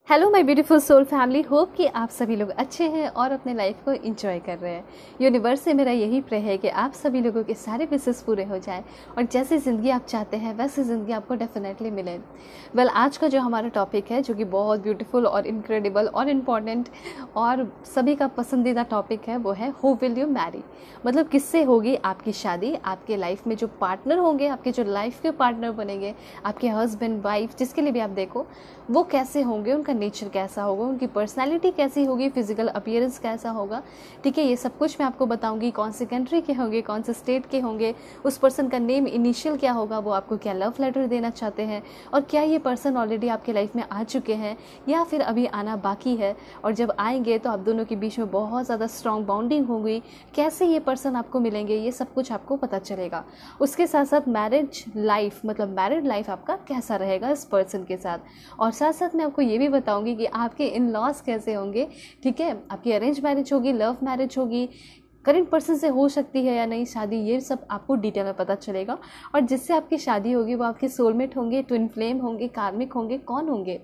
Hello my beautiful soul family, hope कि आप सभी लोग अच्छे हैं और अपने लाइफ को एंजॉय कर रहे हैं। यूनिवर्स से मेरा यही प्रे है कि आप सभी लोगों के सारे विशेस पूरे हो जाएं और जैसी ज़िंदगी आप चाहते हैं वैसी ज़िंदगी आपको डेफिनेटली मिले। वेल, आज का जो हमारा टॉपिक है, जो कि बहुत ब्यूटीफुल और इनक्रेडिबल और इम्पॉर्टेंट और सभी का पसंदीदा टॉपिक है, वो है हु विल यू मैरी। मतलब किससे होगी आपकी शादी, आपके लाइफ में जो पार्टनर होंगे, आपके जो लाइफ के पार्टनर बनेंगे, आपके हस्बैंड वाइफ, जिसके लिए भी आप देखो, वो कैसे होंगे, उनका नेचर कैसा होगा, उनकी पर्सनालिटी कैसी होगी, फिजिकल अपीयरेंस कैसा होगा। ठीक है, ये सब कुछ मैं आपको बताऊंगी। कौन से कंट्री के होंगे, कौन से स्टेट के होंगे, उस पर्सन का नेम इनिशियल क्या होगा, वो आपको क्या लव लेटर देना चाहते हैं, और क्या ये पर्सन ऑलरेडी आपके लाइफ में आ चुके हैं या फिर अभी आना बाकी है, और जब आएंगे तो आप दोनों के बीच में बहुत ज़्यादा स्ट्रॉन्ग बॉन्डिंग होगी, कैसे ये पर्सन आपको मिलेंगे, ये सब कुछ आपको पता चलेगा। उसके साथ साथ मैरिज लाइफ, मतलब मैरिड लाइफ आपका कैसा रहेगा इस पर्सन के साथ, और साथ साथ मैं आपको ये भी बताऊंगी कि आपके इन लॉज कैसे होंगे। ठीक है, आपकी अरेंज मैरिज होगी, लव मैरिज होगी, करेंट पर्सन से हो सकती है या नहीं शादी, ये सब आपको डिटेल में पता चलेगा। और जिससे आपकी शादी होगी वो आपके सोलमेट होंगे, ट्विन फ्लेम होंगे, कार्मिक होंगे, कौन होंगे।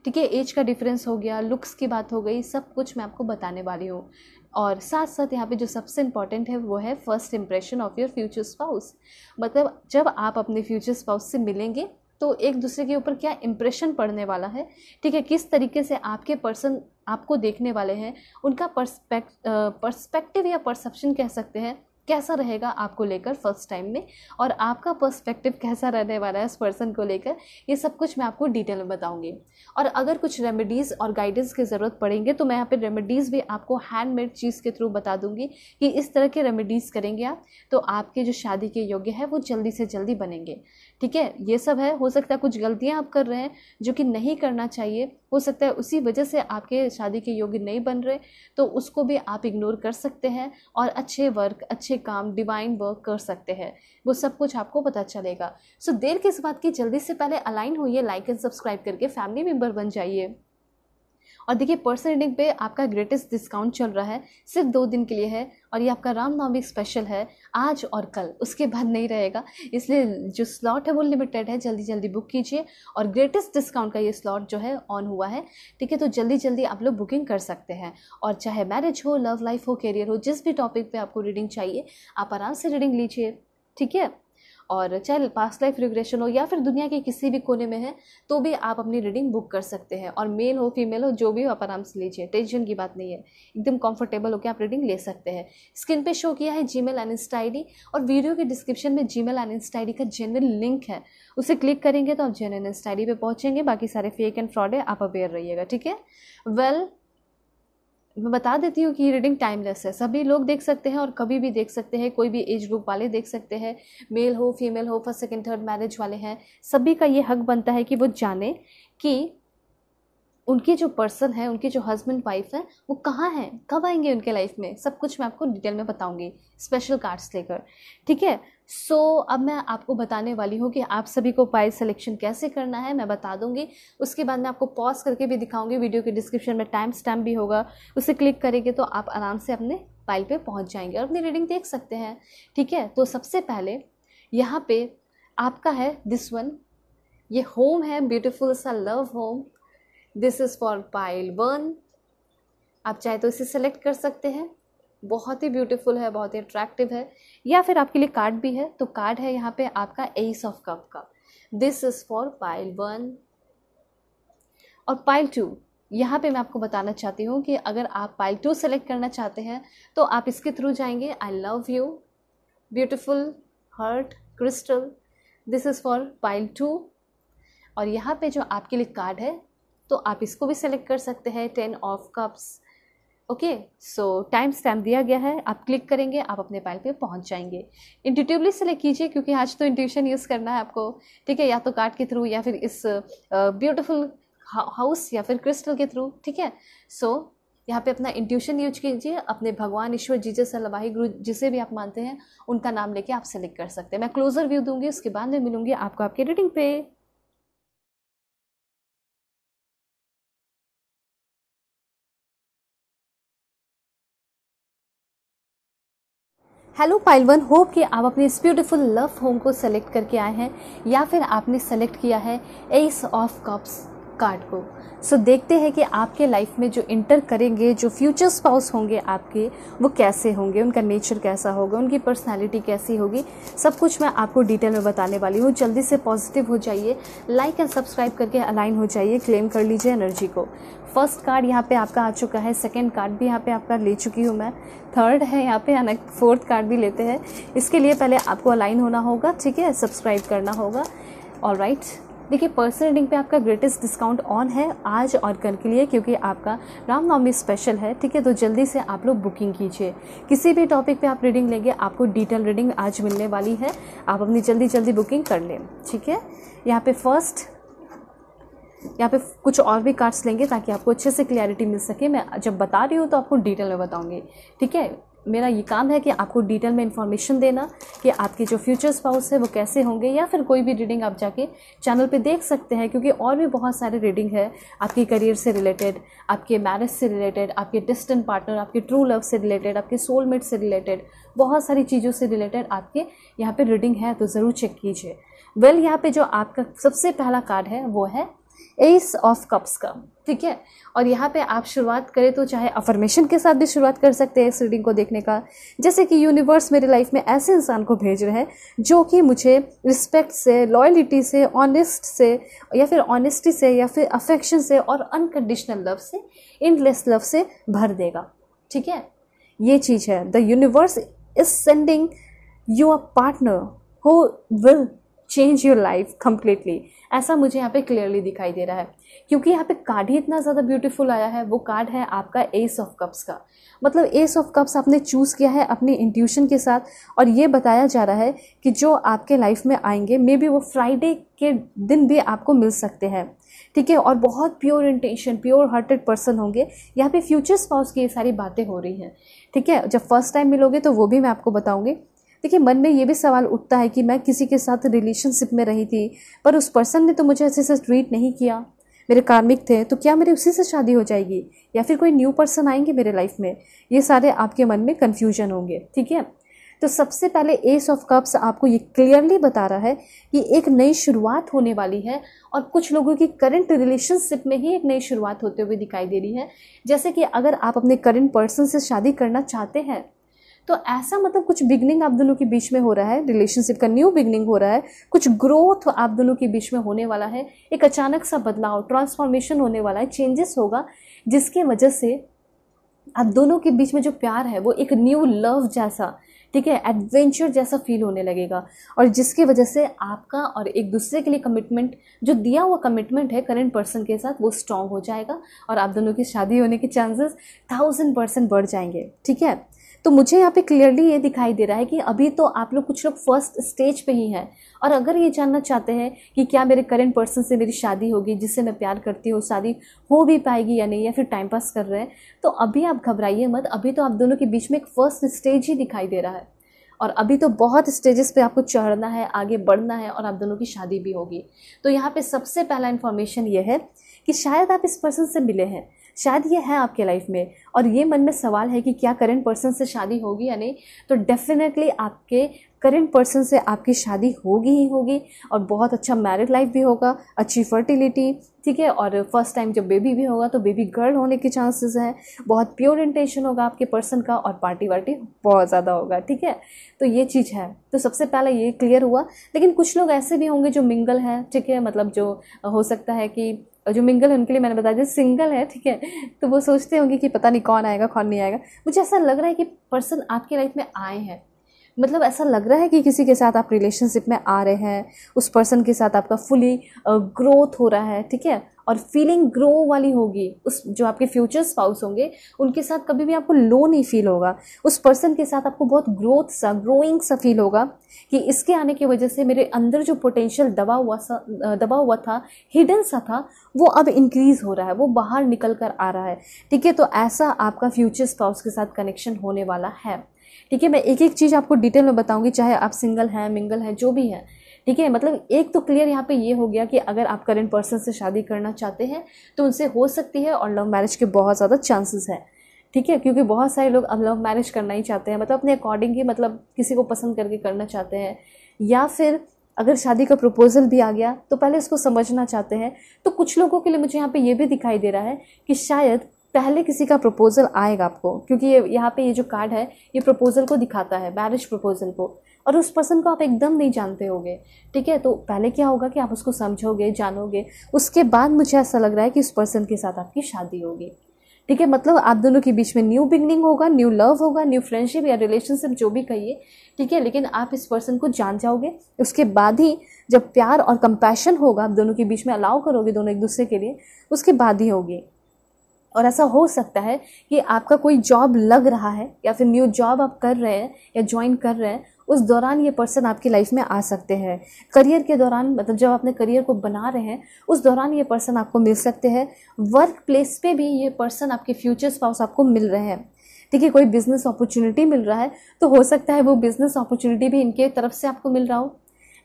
ठीक है, एज का डिफरेंस हो गया, लुक्स की बात हो गई, सब कुछ मैं आपको बताने वाली हूँ। और साथ साथ यहाँ पे जो सबसे इम्पॉर्टेंट है वो है first impression of your future spouse. मतलब जब आप अपने फ्यूचर स्पाउस से मिलेंगे तो एक दूसरे के ऊपर क्या इंप्रेशन पड़ने वाला है। ठीक है, किस तरीके से आपके पर्सन आपको देखने वाले हैं, उनका पर्सपेक्टिव या परसेप्शन कह सकते हैं, कैसा रहेगा आपको लेकर फर्स्ट टाइम में, और आपका पर्सपेक्टिव कैसा रहने वाला है इस पर्सन को लेकर, ये सब कुछ मैं आपको डिटेल में बताऊंगी। और अगर कुछ रेमेडीज़ और गाइडेंस की ज़रूरत पड़ेंगे तो मैं यहाँ पे रेमेडीज़ भी आपको हैंडमेड चीज़ के थ्रू बता दूंगी कि इस तरह के रेमेडीज़ करेंगे आप तो आपके जो शादी के योग्य है वो जल्दी से जल्दी बनेंगे। ठीक है, ये सब है। हो सकता है कुछ गलतियाँ आप कर रहे हैं जो कि नहीं करना चाहिए, हो सकता है उसी वजह से आपके शादी के योग्य नहीं बन रहे, तो उसको भी आप इग्नोर कर सकते हैं और अच्छे वर्क, अच्छे काम, डिवाइन वर्क कर सकते हैं। वो सब कुछ आपको पता चलेगा। सो देर किस बात की, जल्दी से पहले अलाइन होइए, लाइक एंड सब्सक्राइब करके फैमिली मेंबर बन जाइए। और देखिए, पर्सनल रीडिंग पे आपका ग्रेटेस्ट डिस्काउंट चल रहा है, सिर्फ 2 दिन के लिए है, और ये आपका रामनवमी स्पेशल है, आज और कल, उसके बाद नहीं रहेगा। इसलिए जो स्लॉट है वो लिमिटेड है, जल्दी जल्दी बुक कीजिए। और ग्रेटेस्ट डिस्काउंट का ये स्लॉट जो है ऑन हुआ है। ठीक है, तो जल्दी जल्दी आप लोग बुकिंग कर सकते हैं। और चाहे मैरिज हो, लव लाइफ हो, करियर हो, जिस भी टॉपिक पे आपको रीडिंग चाहिए आप आराम से रीडिंग लीजिए। ठीक है, और चाहे पास्ट लाइफ रिग्रेशन हो या फिर दुनिया के किसी भी कोने में है तो भी आप अपनी रीडिंग बुक कर सकते हैं। और मेल हो, फीमेल हो, जो भी हो, आप आराम से लीजिए, टेंशन की बात नहीं है, एकदम कंफर्टेबल होकर आप रीडिंग ले सकते हैं। स्क्रीन पे शो किया है जीमेल एंड इंस्टा आईडी, और वीडियो के डिस्क्रिप्शन में जीमेल एंड इंस्टा आईडी का जेन्युइन लिंक है, उसे क्लिक करेंगे तो आप जेन्युइन इंस्टा आईडी पे पहुंचेंगे। बाकी सारे फेक एंड फ्रॉड है, आप अवेयर रहिएगा। ठीक है, वेल, मैं बता देती हूँ कि ये रीडिंग टाइमलेस है, सभी लोग देख सकते हैं और कभी भी देख सकते हैं, कोई भी एज ग्रुप वाले देख सकते हैं, मेल हो, फीमेल हो, फर्स्ट सेकंड थर्ड मैरिज वाले हैं, सभी का ये हक बनता है कि वो जाने कि उनके जो पर्सन है, उनके जो हस्बैंड वाइफ है, वो कहाँ हैं, कब आएंगे उनके लाइफ में, सब कुछ मैं आपको डिटेल में बताऊंगी स्पेशल कार्ड्स लेकर। ठीक है, सो अब मैं आपको बताने वाली हूँ कि आप सभी को पाइल सिलेक्शन कैसे करना है, मैं बता दूंगी। उसके बाद मैं आपको पॉज करके भी दिखाऊंगी, वीडियो के डिस्क्रिप्शन में टाइम स्टैम्प भी होगा, उसे क्लिक करेंगे तो आप आराम से अपने पाइल पे पहुँच जाएंगे और अपनी रीडिंग देख सकते हैं। ठीक है, तो सबसे पहले यहाँ पे आपका है दिस वन, ये होम है, ब्यूटिफुल सा love home. This is for pile 1। आप चाहे तो इसे सेलेक्ट कर सकते हैं, बहुत ही ब्यूटीफुल है, बहुत ही अट्रैक्टिव है। या फिर आपके लिए कार्ड भी है, तो कार्ड है यहाँ पे आपका एस ऑफ कप का। This is for pile 1। और पाइल 2, यहाँ पे मैं आपको बताना चाहती हूँ कि अगर आप पाइल 2 सेलेक्ट करना चाहते हैं तो आप इसके थ्रू जाएंगे। I love you, beautiful heart crystal, this is for pile 2। और यहाँ पे जो आपके लिए कार्ड है तो आप इसको भी सेलेक्ट कर सकते हैं, 10 of cups. Okay, so time stamp दिया गया है, आप क्लिक करेंगे, आप अपने पाइल पे पहुंच जाएंगे। इंट्यूटिवली सेलेक्ट कीजिए क्योंकि आज तो इंट्यूशन यूज़ करना है आपको। ठीक है, या तो कार्ड के थ्रू या फिर इस ब्यूटीफुल हाउस या फिर क्रिस्टल के थ्रू। ठीक है, सो यहाँ पे अपना इंट्यूशन यूज कीजिए, अपने भगवान, ईश्वर, जीसस, अल्लाह, वाहे गुरु, जिसे भी आप मानते हैं उनका नाम लेके आप सेलेक्ट कर सकते हैं। मैं क्लोजर व्यू दूंगी, उसके बाद में मिलूंगी आपको आपके रीडिंग पे। हेलो पाइल 1, होप कि आप अपने इस ब्यूटीफुल लव होम को सेलेक्ट करके आए हैं, या फिर आपने सेलेक्ट किया है एस ऑफ कप्स। कार्ड को। सो देखते हैं कि आपके लाइफ में जो इंटर करेंगे, जो फ्यूचर स्पाउस होंगे आपके, वो कैसे होंगे, उनका नेचर कैसा होगा, उनकी पर्सनालिटी कैसी होगी, सब कुछ मैं आपको डिटेल में बताने वाली हूँ। जल्दी से पॉजिटिव हो जाइए, लाइक एंड सब्सक्राइब करके अलाइन हो जाइए, क्लेम कर लीजिए एनर्जी को। फर्स्ट कार्ड यहाँ पे आपका आ चुका है, सेकंड कार्ड भी यहाँ पे आपका ले चुकी हूँ मैं, थर्ड है यहाँ पे, यानी फोर्थ कार्ड भी लेते हैं। इसके लिए पहले आपको अलाइन होना होगा, ठीक है, सब्सक्राइब करना होगा। ऑलराइट, देखिए पर्सनल रीडिंग पे आपका ग्रेटेस्ट डिस्काउंट ऑन है आज और कल के लिए, क्योंकि आपका रामनवमी स्पेशल है, ठीक है। तो जल्दी से आप लोग बुकिंग कीजिए। किसी भी टॉपिक पे आप रीडिंग लेंगे, आपको डिटेल रीडिंग आज मिलने वाली है, आप अपनी जल्दी बुकिंग कर लें, ठीक है। यहाँ पे कुछ और भी कार्ड्स लेंगे ताकि आपको अच्छे से क्लैरिटी मिल सके। मैं जब बता रही हूँ तो आपको डिटेल में बताऊंगी, ठीक है। मेरा ये काम है कि आपको डिटेल में इन्फॉर्मेशन देना कि आपके जो फ्यूचर स्पाउस है वो कैसे होंगे, या फिर कोई भी रीडिंग आप जाके चैनल पे देख सकते हैं, क्योंकि और भी बहुत सारे रीडिंग है आपके करियर से रिलेटेड, आपके मैरिज से रिलेटेड, आपके डिस्टेंट पार्टनर, आपके ट्रू लव से रिलेटेड, आपके सोलमेट से रिलेटेड, बहुत सारी चीज़ों से रिलेटेड आपके यहाँ पे रीडिंग है, तो ज़रूर चेक कीजिए। वेल, यहाँ पे जो आपका सबसे पहला कार्ड है वो है एस ऑफ कप्स का, ठीक है। और यहाँ पे आप शुरुआत करें तो चाहे अफर्मेशन के साथ भी शुरुआत कर सकते हैं इस रीडिंग को देखने का, जैसे कि यूनिवर्स मेरी लाइफ में ऐसे इंसान को भेज रहे हैं जो कि मुझे रिस्पेक्ट से, लॉयल्टी से, ऑनेस्ट से, या फिर ऑनेस्टी से, या फिर अफेक्शन से और अनकंडीशनल लव से, इनलेस लव से भर देगा, ठीक है। ये चीज़ है, the universe is sending you a partner who will change your life completely, ऐसा मुझे यहाँ पे क्लियरली दिखाई दे रहा है, क्योंकि यहाँ पे कार्ड ही इतना ज़्यादा ब्यूटीफुल आया है। वो कार्ड है आपका एस ऑफ कप्स का, मतलब एस ऑफ कप्स आपने चूज़ किया है अपनी इंट्यूशन के साथ, और ये बताया जा रहा है कि जो आपके लाइफ में आएंगे मे बी वो फ्राइडे के दिन भी आपको मिल सकते हैं, ठीक है। और बहुत pure intention, pure hearted person होंगे। यहाँ पे फ्यूचर स्पाउस की ये सारी बातें हो रही हैं, ठीक है। जब फर्स्ट टाइम मिलोगे तो वो भी मैं आपको बताऊँगी। देखिए, मन में ये भी सवाल उठता है कि मैं किसी के साथ रिलेशनशिप में रही थी, पर उस पर्सन ने तो मुझे अच्छे से ट्रीट नहीं किया, मेरे कार्मिक थे, तो क्या मेरी उसी से शादी हो जाएगी, या फिर कोई न्यू पर्सन आएंगे मेरे लाइफ में। ये सारे आपके मन में कन्फ्यूजन होंगे, ठीक है। तो सबसे पहले एस ऑफ कप्स आपको ये क्लियरली बता रहा है कि एक नई शुरुआत होने वाली है, और कुछ लोगों की करंट रिलेशनशिप में ही एक नई शुरुआत होते हुए दिखाई दे रही है। जैसे कि अगर आप अपने करंट पर्सन से शादी करना चाहते हैं तो ऐसा मतलब कुछ बिगनिंग आप दोनों के बीच में हो रहा है, रिलेशनशिप का न्यू बिगनिंग हो रहा है, कुछ ग्रोथ आप दोनों के बीच में होने वाला है, एक अचानक सा बदलाव, ट्रांसफॉर्मेशन होने वाला है, चेंजेस होगा, जिसके वजह से आप दोनों के बीच में जो प्यार है वो एक न्यू लव जैसा, ठीक है, एडवेंचर जैसा फील होने लगेगा, और जिसके वजह से आपका और एक दूसरे के लिए कमिटमेंट, जो दिया हुआ कमिटमेंट है करंट पर्सन के साथ, वो स्ट्रॉन्ग हो जाएगा, और आप दोनों की शादी होने के चांसेस 1000% बढ़ जाएंगे, ठीक है। तो मुझे यहाँ पे क्लियरली ये दिखाई दे रहा है कि अभी तो आप लोग, कुछ लोग फर्स्ट स्टेज पे ही हैं, और अगर ये जानना चाहते हैं कि क्या मेरे करंट पर्सन से मेरी शादी होगी, जिससे मैं प्यार करती हूँ, शादी हो भी पाएगी या नहीं, या फिर टाइम पास कर रहे हैं, तो अभी आप घबराइए मत। अभी तो आप दोनों के बीच में एक फर्स्ट स्टेज ही दिखाई दे रहा है, और अभी तो बहुत स्टेजेस पे आपको चढ़ना है, आगे बढ़ना है, और आप दोनों की शादी भी होगी। तो यहाँ पे सबसे पहला इन्फॉर्मेशन ये है कि शायद आप इस पर्सन से मिले हैं, शायद ये है आपके लाइफ में, और ये मन में सवाल है कि क्या करंट पर्सन से शादी होगी या नहीं। तो डेफिनेटली आपके करंट पर्सन से आपकी शादी होगी ही होगी, और बहुत अच्छा मैरिड लाइफ भी होगा, अच्छी फर्टिलिटी, ठीक है। और फर्स्ट टाइम जब बेबी भी होगा तो बेबी गर्ल होने के चांसेस हैं, बहुत प्योर इंटेंशन होगा आपके पर्सन का, और पार्टी वार्टी बहुत ज़्यादा होगा, ठीक है। तो ये चीज़ है, तो सबसे पहले ये क्लियर हुआ। लेकिन कुछ लोग ऐसे भी होंगे जो मिंगल हैं, ठीक है, मतलब जो हो सकता है कि जो मिंगल है उनके लिए मैंने बता दिया, सिंगल है, ठीक है, तो वो सोचते होंगे कि पता नहीं कौन आएगा कौन नहीं आएगा। मुझे ऐसा लग रहा है कि पर्सन आपके लाइफ में आए हैं, मतलब ऐसा लग रहा है कि किसी के साथ आप रिलेशनशिप में आ रहे हैं, उस पर्सन के साथ आपका फुली ग्रोथ हो रहा है, ठीक है, और फीलिंग ग्रो वाली होगी। उस जो आपके फ्यूचर स्पाउस होंगे उनके साथ कभी भी आपको लो नहीं फील होगा, उस पर्सन के साथ आपको बहुत ग्रोथ सा, ग्रोइंग सा फील होगा कि इसके आने की वजह से मेरे अंदर जो पोटेंशियल दबा हुआ था, हिडन सा था, वो अब इंक्रीज हो रहा है, वो बाहर निकल कर आ रहा है, ठीक है। तो ऐसा आपका फ्यूचर स्पाउस के साथ कनेक्शन होने वाला है, ठीक है। मैं एक एक चीज़ आपको डिटेल में बताऊंगी, चाहे आप सिंगल हैं, मिंगल हैं, जो भी हैं, ठीक है। मतलब एक तो क्लियर यहाँ पे ये हो गया कि अगर आप करंट पर्सन से शादी करना चाहते हैं तो उनसे हो सकती है, और लव मैरिज के बहुत ज़्यादा चांसेस हैं, ठीक है, क्योंकि बहुत सारे लोग अब लव मैरिज करना ही चाहते हैं, मतलब अपने अकॉर्डिंग ही, मतलब किसी को पसंद करके करना चाहते हैं, या फिर अगर शादी का प्रपोजल भी आ गया तो पहले इसको समझना चाहते हैं। तो कुछ लोगों के लिए मुझे यहाँ पे ये भी दिखाई दे रहा है कि शायद पहले किसी का प्रपोजल आएगा आपको, क्योंकि ये यहाँ पे ये जो कार्ड है ये प्रपोजल को दिखाता है, मैरिज प्रपोजल को, और उस पर्सन को आप एकदम नहीं जानते होगे, ठीक है। तो पहले क्या होगा कि आप उसको समझोगे, जानोगे, उसके बाद मुझे ऐसा लग रहा है कि उस पर्सन के साथ आपकी शादी होगी, ठीक है। मतलब आप दोनों के बीच में न्यू बिगनिंग होगा, न्यू लव होगा, न्यू फ्रेंडशिप या रिलेशनशिप जो भी कहिए, ठीक है। लेकिन आप इस पर्सन को जान जाओगे, उसके बाद ही जब प्यार और कंपैशन होगा आप दोनों के बीच में, अलाउ करोगे दोनों एक दूसरे के लिए, उसके बाद ही होगी। और ऐसा हो सकता है कि आपका कोई जॉब लग रहा है या फिर न्यू जॉब आप कर रहे हैं या ज्वाइन कर रहे हैं, उस दौरान ये पर्सन आपकी लाइफ में आ सकते हैं। करियर के दौरान, मतलब जब अपने करियर को बना रहे हैं उस दौरान ये पर्सन आपको मिल सकते हैं। वर्क प्लेस पे भी ये पर्सन आपके फ्यूचर स्पाउस आपको मिल रहे हैं, ठीक है। कोई बिजनेस अपॉर्चुनिटी मिल रहा है तो हो सकता है वो बिजनेस अपॉर्चुनिटी भी इनके तरफ से आपको मिल रहा हो,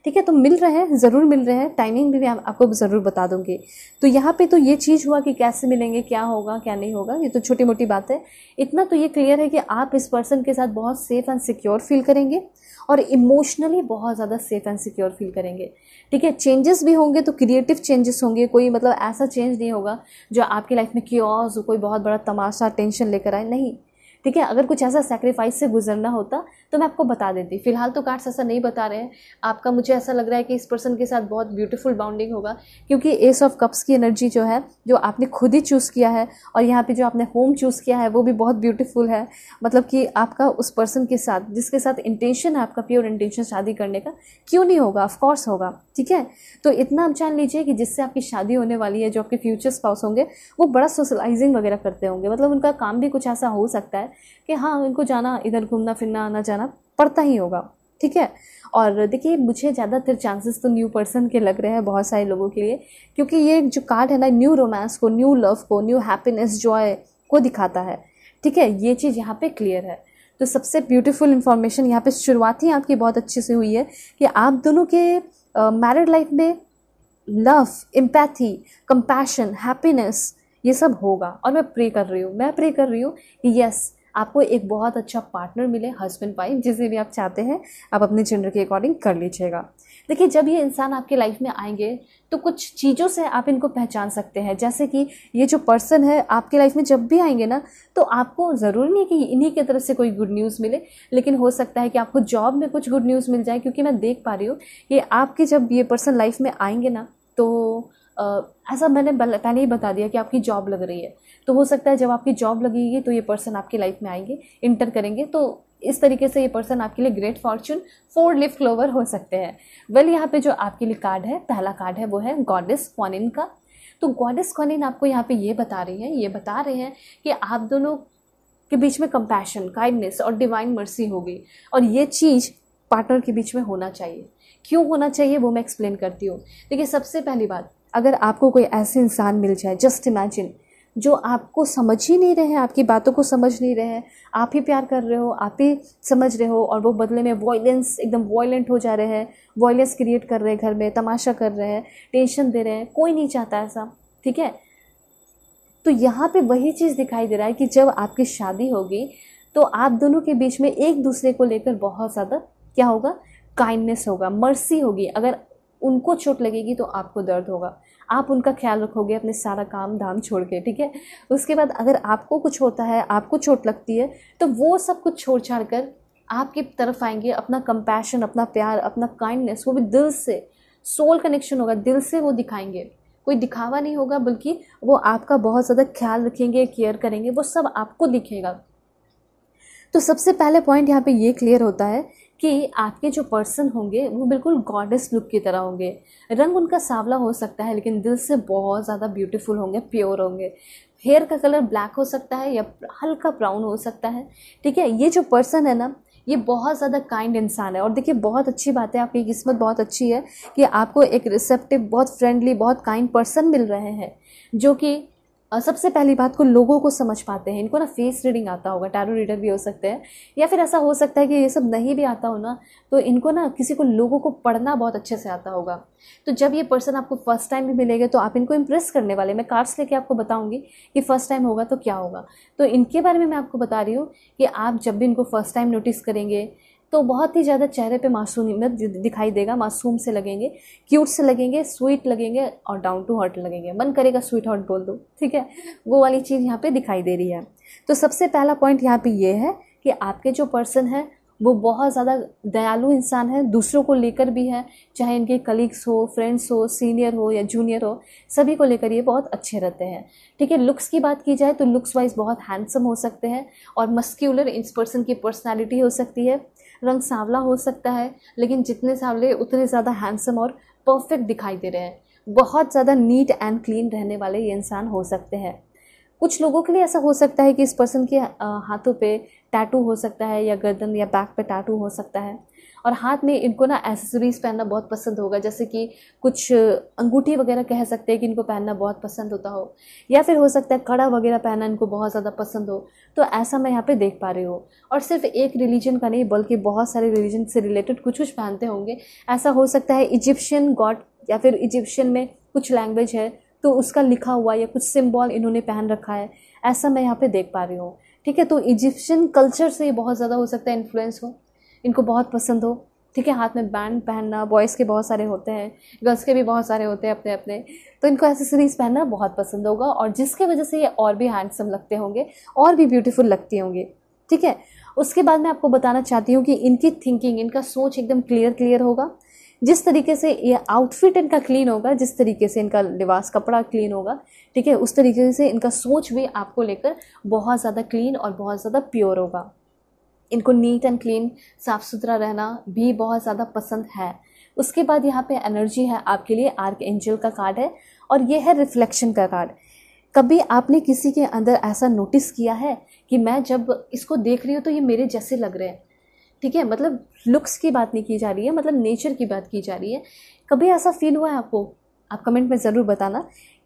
ठीक है। तो मिल रहे हैं, ज़रूर मिल रहे हैं, टाइमिंग भी मैं आपको ज़रूर बता दूंगी। तो यहाँ पे तो ये चीज़ हुआ कि कैसे मिलेंगे, क्या होगा क्या नहीं होगा, ये तो छोटी मोटी बात है। इतना तो ये क्लियर है कि आप इस पर्सन के साथ बहुत सेफ एंड सिक्योर फील करेंगे और इमोशनली बहुत ज़्यादा सेफ एंड सिक्योर फील करेंगे, ठीक है। चेंजेस भी होंगे तो क्रिएटिव चेंजेस होंगे, कोई मतलब ऐसा चेंज नहीं होगा जो आपकी लाइफ में क्योस कोई बहुत बड़ा तमाशा टेंशन लेकर आए, नहीं, ठीक है। अगर कुछ ऐसा सैक्रिफाइस से गुजरना होता तो मैं आपको बता देती। फिलहाल तो कार्ड्स ऐसा नहीं बता रहे हैं आपका। मुझे ऐसा लग रहा है कि इस पर्सन के साथ बहुत ब्यूटीफुल बाउंडिंग होगा, क्योंकि एस ऑफ कप्स की एनर्जी जो है, जो आपने खुद ही चूज़ किया है, और यहाँ पे जो आपने होम चूज़ किया है वो भी बहुत ब्यूटीफुल है। मतलब कि आपका उस पर्सन के साथ, जिसके साथ इंटेंशन है आपका, प्योर इंटेंशन शादी करने का, क्यों नहीं होगा, ऑफकोर्स होगा, ठीक है। तो इतना आप जान लीजिए कि जिससे आपकी शादी होने वाली है, जो आपके फ्यूचर स्पाउस होंगे, वो बड़ा सोशलाइजिंग वगैरह करते होंगे। मतलब उनका काम भी कुछ ऐसा हो सकता है कि हाँ, उनको जाना, इधर घूमना फिरना, आना जाना पड़ता ही होगा, ठीक है। और देखिए, मुझे ज़्यादातर चांसेस तो न्यू पर्सन के लग रहे हैं बहुत सारे लोगों के लिए, क्योंकि ये जो कार्ड है ना, न्यू रोमांस को, न्यू लव को, न्यू हैप्पीनेस, जॉय को दिखाता है, ठीक है। ये चीज़ यहाँ पे क्लियर है। तो सबसे ब्यूटीफुल इन्फॉर्मेशन यहाँ पे शुरुआत ही आपकी बहुत अच्छे से हुई है कि आप दोनों के मैरिड लाइफ में लव, एम्पैथी, कंपैशन, हैप्पीनेस, ये सब होगा। और मैं प्रे कर रही हूँ कि यस, आपको एक बहुत अच्छा पार्टनर मिले, हस्बैंड वाइफ, जिसे भी आप चाहते हैं आप अपने जेंडर के अकॉर्डिंग कर लीजिएगा। देखिए, जब ये इंसान आपके लाइफ में आएंगे तो कुछ चीज़ों से आप इनको पहचान सकते हैं। जैसे कि ये जो पर्सन है आपके लाइफ में जब भी आएंगे ना, तो आपको ज़रूरी नहीं कि इन्हीं की तरफ से कोई गुड न्यूज़ मिले, लेकिन हो सकता है कि आपको जॉब में कुछ गुड न्यूज़ मिल जाए, क्योंकि मैं देख पा रही हूँ कि आपके जब ये पर्सन लाइफ में आएंगे ना, तो ऐसा मैंने पहले ही बता दिया कि आपकी जॉब लग रही है। तो हो सकता है जब आपकी जॉब लगेगी तो ये पर्सन आपकी लाइफ में आएंगे, इंटर करेंगे, तो इस तरीके से ये पर्सन आपके लिए ग्रेट फॉर्च्यून, 4 लीफ क्लोवर हो सकते हैं। वेल, यहाँ पे जो आपके लिए कार्ड है, पहला कार्ड है, वो है गॉडेस क्वानिन का। तो गॉडेस क्वानिन आपको यहाँ पे ये बता रहे हैं कि आप दोनों के बीच में कंपैशन, काइंडनेस और डिवाइन मर्सी होगी, और ये चीज़ पार्टनर के बीच में होना चाहिए। क्यों होना चाहिए वो मैं एक्सप्लेन करती हूँ। देखिए, सबसे पहली बात, अगर आपको कोई ऐसे इंसान मिल जाए, जस्ट इमेजिन, जो आपको समझ ही नहीं रहे हैं, आपकी बातों को समझ नहीं रहे हैं, आप ही प्यार कर रहे हो, आप ही समझ रहे हो, और वो बदले में वॉयलेंस, एकदम वॉयलेंट हो जा रहे हैं, वॉयलेंस क्रिएट कर रहे हैं, घर में तमाशा कर रहे हैं, टेंशन दे रहे हैं, कोई नहीं चाहता ऐसा, ठीक है। तो यहाँ पे वही चीज़ दिखाई दे रहा है कि जब आपकी शादी होगी तो आप दोनों के बीच में एक दूसरे को लेकर बहुत ज़्यादा क्या होगा, काइंडनेस होगा, मर्सी होगी। अगर उनको चोट लगेगी तो आपको दर्द होगा, आप उनका ख्याल रखोगे अपने सारा काम धाम छोड़ के, ठीक है। उसके बाद अगर आपको कुछ होता है, आपको चोट लगती है, तो वो सब कुछ छोड़ छाड़ कर आपकी तरफ आएंगे, अपना कंपैशन, अपना प्यार, अपना काइंडनेस, वो भी दिल से, सोल कनेक्शन होगा, दिल से वो दिखाएंगे। कोई दिखावा नहीं होगा, बल्कि वो आपका बहुत ज़्यादा ख्याल रखेंगे, केयर करेंगे, वो सब आपको दिखेगा। तो सबसे पहले पॉइंट यहाँ पे ये क्लियर होता है कि आपके जो पर्सन होंगे वो बिल्कुल गॉडेस लुक की तरह होंगे। रंग उनका सांवला हो सकता है, लेकिन दिल से बहुत ज़्यादा ब्यूटीफुल होंगे, प्योर होंगे। हेयर का कलर ब्लैक हो सकता है या हल्का ब्राउन हो सकता है, ठीक है। ये जो पर्सन है ना, ये बहुत ज़्यादा काइंड इंसान है। और देखिए, बहुत अच्छी बात है, आपकी किस्मत बहुत अच्छी है कि आपको एक रिसेप्टिव, बहुत फ्रेंडली, बहुत काइंड पर्सन मिल रहे हैं, जो कि सबसे पहली बात को लोगों को समझ पाते हैं। इनको ना फेस रीडिंग आता होगा, टैरो रीडर भी हो सकते हैं, या फिर ऐसा हो सकता है कि ये सब नहीं भी आता हो ना, तो इनको ना किसी को, लोगों को पढ़ना बहुत अच्छे से आता होगा। तो जब ये पर्सन आपको फर्स्ट टाइम भी मिलेगा तो आप इनको इम्प्रेस करने वाले, मैं कार्ड्स लेके आपको बताऊंगी कि फर्स्ट टाइम होगा तो क्या होगा। तो इनके बारे में मैं आपको बता रही हूँ कि आप जब भी इनको फर्स्ट टाइम नोटिस करेंगे, तो बहुत ही ज़्यादा चेहरे पे मासूमियत दिखाई देगा, मासूम से लगेंगे, क्यूट से लगेंगे, स्वीट लगेंगे और डाउन टू हर्ट लगेंगे। मन करेगा स्वीट हर्ट बोल दो, ठीक है, वो वाली चीज़ यहाँ पे दिखाई दे रही है। तो सबसे पहला पॉइंट यहाँ पे ये है कि आपके जो पर्सन है वो बहुत ज़्यादा दयालु इंसान है, दूसरों को लेकर भी है, चाहे इनके कलीग्स हो, फ्रेंड्स हो, सीनियर हो या जूनियर हो, सभी को लेकर ये बहुत अच्छे रहते हैं। ठीक है, लुक्स की बात की जाए तो लुक्स वाइज बहुत हैंडसम हो सकते हैं और मस्क्यूलर इस पर्सन की पर्सनैलिटी हो सकती है। रंग सांवला हो सकता है, लेकिन जितने सांवले उतने ज़्यादा हैंडसम और परफेक्ट दिखाई दे रहे हैं। बहुत ज़्यादा नीट एंड क्लीन रहने वाले ये इंसान हो सकते हैं। कुछ लोगों के लिए ऐसा हो सकता है कि इस पर्सन के हाथों पे टैटू हो सकता है या गर्दन या बैक पे टैटू हो सकता है, और हाथ में इनको ना एसेसरीज पहनना बहुत पसंद होगा, जैसे कि कुछ अंगूठी वगैरह कह सकते हैं कि इनको पहनना बहुत पसंद होता हो, या फिर हो सकता है कड़ा वगैरह पहनना इनको बहुत ज़्यादा पसंद हो। तो ऐसा मैं यहाँ पे देख पा रही हूँ। और सिर्फ एक रिलीजन का नहीं बल्कि बहुत सारे रिलीजन से रिलेटेड कुछ कुछ पहनते होंगे। ऐसा हो सकता है इजिप्शियन गॉड या फिर इजिप्शियन में कुछ लैंग्वेज है तो उसका लिखा हुआ या कुछ सिंबल इन्होंने पहन रखा है, ऐसा मैं यहाँ पे देख पा रही हूँ। ठीक है, तो इजिप्शियन कल्चर से ये बहुत ज़्यादा हो सकता है इन्फ्लुएंस हो, इनको बहुत पसंद हो। ठीक है, हाथ में बैंड पहनना, बॉयज़ के बहुत सारे होते हैं, गर्ल्स के भी बहुत सारे होते हैं अपने अपने, तो इनको एसेसरीज पहनना बहुत पसंद होगा और जिसकी वजह से ये और भी हैंडसम लगते होंगे और भी ब्यूटीफुल लगती होंगी। ठीक है, उसके बाद मैं आपको बताना चाहती हूँ कि इनकी थिंकिंग, इनका सोच एकदम क्लियर होगा। जिस तरीके से ये आउटफिट इनका क्लीन होगा, जिस तरीके से इनका लिबास कपड़ा क्लीन होगा, ठीक है, उस तरीके से इनका सोच भी आपको लेकर बहुत ज़्यादा क्लीन और बहुत ज़्यादा प्योर होगा। इनको नीट एंड क्लीन, साफ़ सुथरा रहना भी बहुत ज़्यादा पसंद है। उसके बाद यहाँ पे एनर्जी है आपके लिए, आर्क एंजल का कार्ड है और ये है रिफ्लेक्शन का कार्ड। कभी आपने किसी के अंदर ऐसा नोटिस किया है कि मैं जब इसको देख रही हूँ तो ये मेरे जैसे लग रहे हैं? ठीक है, मतलब लुक्स की बात नहीं की जा रही है, मतलब नेचर की बात की जा रही है। कभी ऐसा फील हुआ है आपको? आप कमेंट में ज़रूर बताना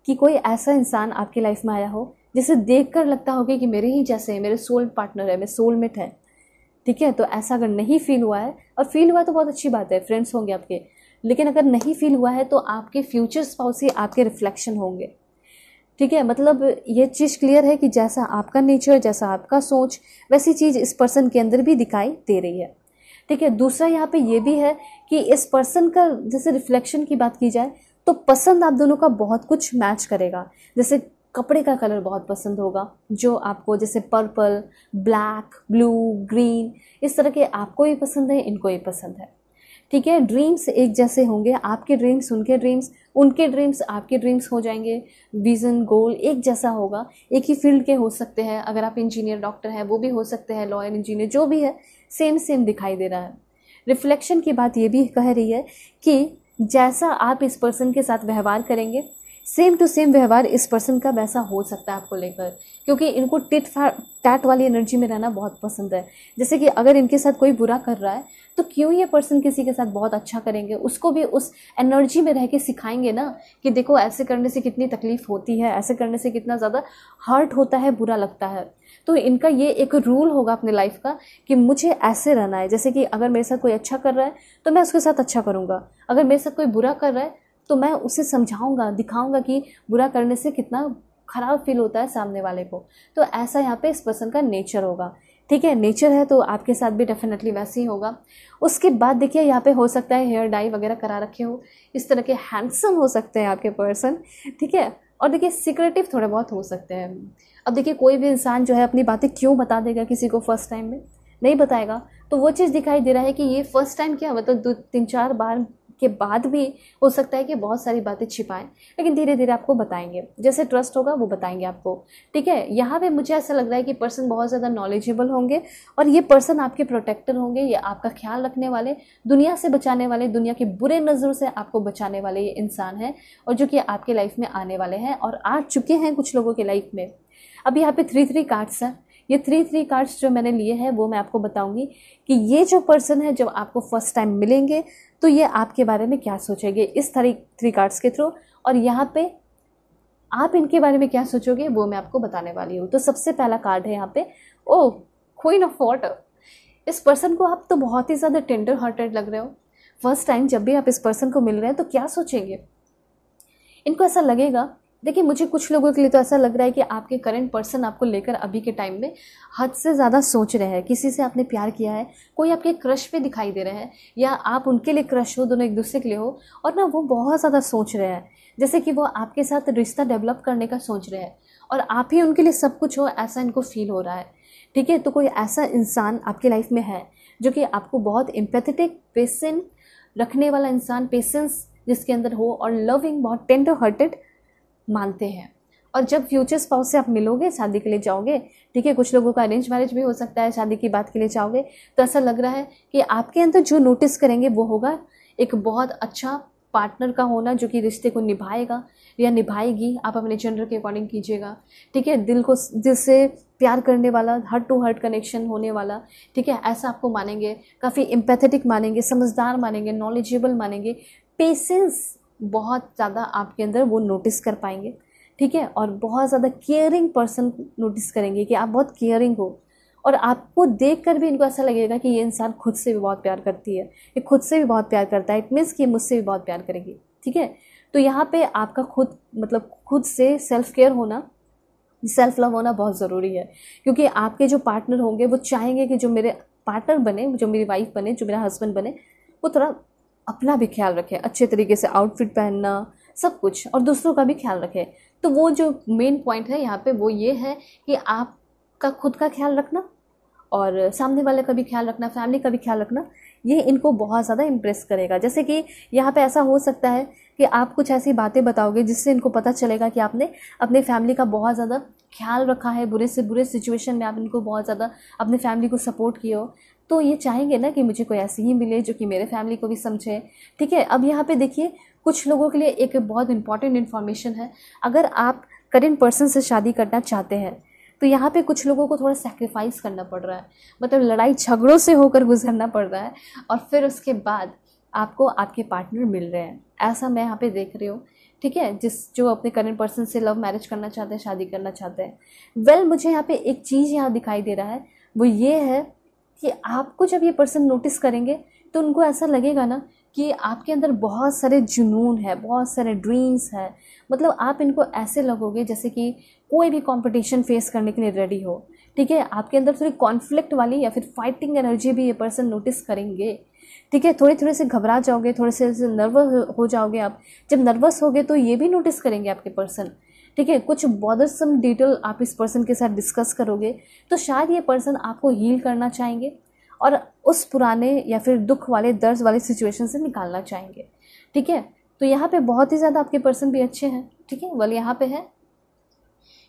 कि कोई ऐसा इंसान आपकी लाइफ में आया हो जिसे देखकर लगता होगा कि मेरे ही जैसे है, मेरे सोल पार्टनर है, मेरे सोलमेट है। ठीक है, तो ऐसा अगर नहीं फील हुआ है, और फील हुआ है तो बहुत अच्छी बात है, फ्रेंड्स होंगे आपके, लेकिन अगर नहीं फील हुआ है तो आपके फ्यूचर स्पाउस ही आपके रिफ्लेक्शन होंगे। ठीक है, मतलब ये चीज़ क्लियर है कि जैसा आपका नेचर, जैसा आपका सोच, वैसी चीज़ इस पर्सन के अंदर भी दिखाई दे रही है। ठीक है, दूसरा यहाँ पे ये भी है कि इस पर्सन का जैसे रिफ्लेक्शन की बात की जाए तो पसंद आप दोनों का बहुत कुछ मैच करेगा। जैसे कपड़े का कलर बहुत पसंद होगा जो आपको, जैसे पर्पल, ब्लैक, ब्लू, ग्रीन, इस तरह के आपको ही पसंद है, इनको ही पसंद है। ठीक है, ड्रीम्स एक जैसे होंगे, आपके ड्रीम्स उनके ड्रीम्स, उनके ड्रीम्स आपके ड्रीम्स हो जाएंगे। विज़न, गोल एक जैसा होगा, एक ही फील्ड के हो सकते हैं। अगर आप इंजीनियर, डॉक्टर हैं, वो भी हो सकते हैं, लॉयर, इंजीनियर, जो भी है, सेम दिखाई दे रहा है। रिफ्लेक्शन की बात ये भी कह रही है कि जैसा आप इस पर्सन के साथ व्यवहार करेंगे, सेम टू सेम व्यवहार इस पर्सन का वैसा हो सकता है आपको लेकर, क्योंकि इनको टिट टैट वाली एनर्जी में रहना बहुत पसंद है। जैसे कि अगर इनके साथ कोई बुरा कर रहा है तो क्यों ये पर्सन किसी के साथ बहुत अच्छा करेंगे, उसको भी उस एनर्जी में रह के सिखाएंगे ना कि देखो ऐसे करने से कितनी तकलीफ होती है, ऐसे करने से कितना ज़्यादा हर्ट होता है, बुरा लगता है। तो इनका ये एक रूल होगा अपने लाइफ का कि मुझे ऐसे रहना है। जैसे कि अगर मेरे साथ कोई अच्छा कर रहा है तो मैं उसके साथ अच्छा करूँगा, अगर मेरे साथ कोई बुरा कर रहा है तो मैं उसे समझाऊंगा, दिखाऊंगा कि बुरा करने से कितना खराब फील होता है सामने वाले को। तो ऐसा यहाँ पे इस पर्सन का नेचर होगा। ठीक है, नेचर है तो आपके साथ भी डेफिनेटली वैसे ही होगा। उसके बाद देखिए यहाँ पे हो सकता है हेयर डाई वगैरह करा रखे हो, इस तरह के हैंडसम हो सकते हैं आपके पर्सन। ठीक है, और देखिए सीक्रेटिव थोड़े बहुत हो सकते हैं। अब देखिए कोई भी इंसान जो है अपनी बातें क्यों बता देगा किसी को फर्स्ट टाइम में? नहीं बताएगा। तो वो चीज़ दिखाई दे रहा है कि ये फर्स्ट टाइम क्या, मतलब 2-3-4 बार के बाद भी हो सकता है कि बहुत सारी बातें छिपाएं, लेकिन धीरे धीरे आपको बताएंगे, जैसे ट्रस्ट होगा वो बताएंगे आपको। ठीक है, यहाँ पे मुझे ऐसा लग रहा है कि पर्सन बहुत ज़्यादा नॉलेजेबल होंगे और ये पर्सन आपके प्रोटेक्टर होंगे, ये आपका ख्याल रखने वाले, दुनिया से बचाने वाले, दुनिया के बुरे नज़रों से आपको बचाने वाले ये इंसान हैं, और जो कि आपके लाइफ में आने वाले हैं और आ चुके हैं कुछ लोगों के लाइफ में। अब यहाँ पे 3-3 कार्ड्स हैं। ये 3-3 कार्ड्स जो मैंने लिए हैं वो मैं आपको बताऊंगी कि ये जो पर्सन है जब आपको फर्स्ट टाइम मिलेंगे तो ये आपके बारे में क्या सोचेंगे इस 3 कार्ड्स के थ्रू, और यहाँ पे आप इनके बारे में क्या सोचोगे वो मैं आपको बताने वाली हूँ। तो सबसे पहला कार्ड है यहाँ पे, ओह, क्वीन ऑफ वाटर। इस पर्सन को आप तो बहुत ही ज़्यादा टेंडर हार्टेड लग रहे हो। फर्स्ट टाइम जब भी आप इस पर्सन को मिल रहे हैं तो क्या सोचेंगे? इनको ऐसा लगेगा देखिए, मुझे कुछ लोगों के लिए तो ऐसा लग रहा है कि आपके करंट पर्सन आपको लेकर अभी के टाइम में हद से ज़्यादा सोच रहे हैं। किसी से आपने प्यार किया है, कोई आपके क्रश पे दिखाई दे रहे हैं, या आप उनके लिए क्रश हो, दोनों एक दूसरे के लिए हो, और ना वो बहुत ज़्यादा सोच रहे हैं, जैसे कि वो आपके साथ रिश्ता डेवलप करने का सोच रहे हैं और आप ही उनके लिए सब कुछ हो, ऐसा इनको फील हो रहा है। ठीक है, तो कोई ऐसा इंसान आपकी लाइफ में है जो कि आपको बहुत एम्पैथेटिक, पेशेंट रखने वाला इंसान, पेशेंस जिसके अंदर हो, और लविंग, बहुत टेंडर हार्टेड मानते हैं। और जब फ्यूचर स्पाउस से आप मिलोगे, शादी के लिए जाओगे, ठीक है, कुछ लोगों का अरेंज मैरिज भी हो सकता है, शादी की बात के लिए जाओगे, तो ऐसा लग रहा है कि आपके अंदर जो नोटिस करेंगे वो होगा एक बहुत अच्छा पार्टनर का होना, जो कि रिश्ते को निभाएगा या निभाएगी। आप अपने जेंडर के अकॉर्डिंग कीजिएगा, ठीक है, दिल से प्यार करने वाला, हार्ट टू हार्ट कनेक्शन होने वाला, ठीक है, ऐसा आपको मानेंगे, काफ़ी एम्पैथेटिक मानेंगे, समझदार मानेंगे, नॉलेजेबल मानेंगे, पेशेंस बहुत ज़्यादा आपके अंदर वो नोटिस कर पाएंगे, ठीक है, और बहुत ज़्यादा केयरिंग पर्सन नोटिस करेंगे कि आप बहुत केयरिंग हो, और आपको देखकर भी इनको ऐसा लगेगा कि ये इंसान खुद से भी बहुत प्यार करती है, ये खुद से भी बहुत प्यार करता है, इट मीन्स कि मुझसे भी बहुत प्यार करेगी। ठीक है, तो यहाँ पे आपका खुद से सेल्फ केयर होना, सेल्फ लव होना बहुत ज़रूरी है, क्योंकि आपके जो पार्टनर होंगे वो चाहेंगे कि जो मेरे पार्टनर बने, जो मेरी वाइफ बने, जो मेरा हस्बैंड बने, वो थोड़ा अपना भी ख्याल रखे, अच्छे तरीके से आउटफिट पहनना, सब कुछ, और दूसरों का भी ख्याल रखे। तो वो जो मेन पॉइंट है यहाँ पे वो ये है कि आपका खुद का ख्याल रखना और सामने वाले का भी ख्याल रखना, फैमिली का भी ख्याल रखना, ये इनको बहुत ज़्यादा इम्प्रेस करेगा। जैसे कि यहाँ पे ऐसा हो सकता है कि आप कुछ ऐसी बातें बताओगे जिससे इनको पता चलेगा कि आपने अपने फैमिली का बहुत ज़्यादा ख्याल रखा है, बुरे से बुरे सिचुएशन में आप इनको बहुत ज़्यादा अपने फैमिली को सपोर्ट किए हो, तो ये चाहेंगे ना कि मुझे कोई ऐसी ही मिले जो कि मेरे फैमिली को भी समझे। ठीक है, अब यहाँ पे देखिए, कुछ लोगों के लिए एक बहुत इंपॉर्टेंट इन्फॉर्मेशन है। अगर आप करेंट पर्सन से शादी करना चाहते हैं तो यहाँ पे कुछ लोगों को थोड़ा सैक्रिफाइस करना पड़ रहा है, मतलब लड़ाई झगड़ों से होकर गुजरना पड़ रहा है, और फिर उसके बाद आपको आपके पार्टनर मिल रहे हैं, ऐसा मैं यहाँ पे देख रही हूँ। ठीक है, जो अपने करेंट पर्सन से लव मैरिज करना चाहते हैं, शादी करना चाहते हैं, मुझे यहाँ पे एक चीज़ यहाँ दिखाई दे रहा है, वो ये है कि आपको जब ये पर्सन नोटिस करेंगे तो उनको ऐसा लगेगा ना कि आपके अंदर बहुत सारे जुनून है, बहुत सारे ड्रीम्स है, मतलब आप इनको ऐसे लगोगे जैसे कि कोई भी कंपटीशन फेस करने के लिए रेडी हो। ठीक है, आपके अंदर थोड़ी कॉन्फ्लिक्ट वाली या फिर फाइटिंग एनर्जी भी ये पर्सन नोटिस करेंगे। ठीक है, थोड़े से घबरा जाओगे, थोड़े से नर्वस हो जाओगे आप। जब नर्वस होगे तो ये भी नोटिस करेंगे आपके पर्सन। ठीक है, कुछ बॉदरसम डिटेल आप इस पर्सन के साथ डिस्कस करोगे तो शायद ये पर्सन आपको हील करना चाहेंगे और उस पुराने या फिर दुख वाले, दर्द वाले सिचुएशन से निकालना चाहेंगे। ठीक है, तो यहाँ पे बहुत ही ज़्यादा आपके पर्सन भी अच्छे हैं। ठीक है, वाल यहाँ पे है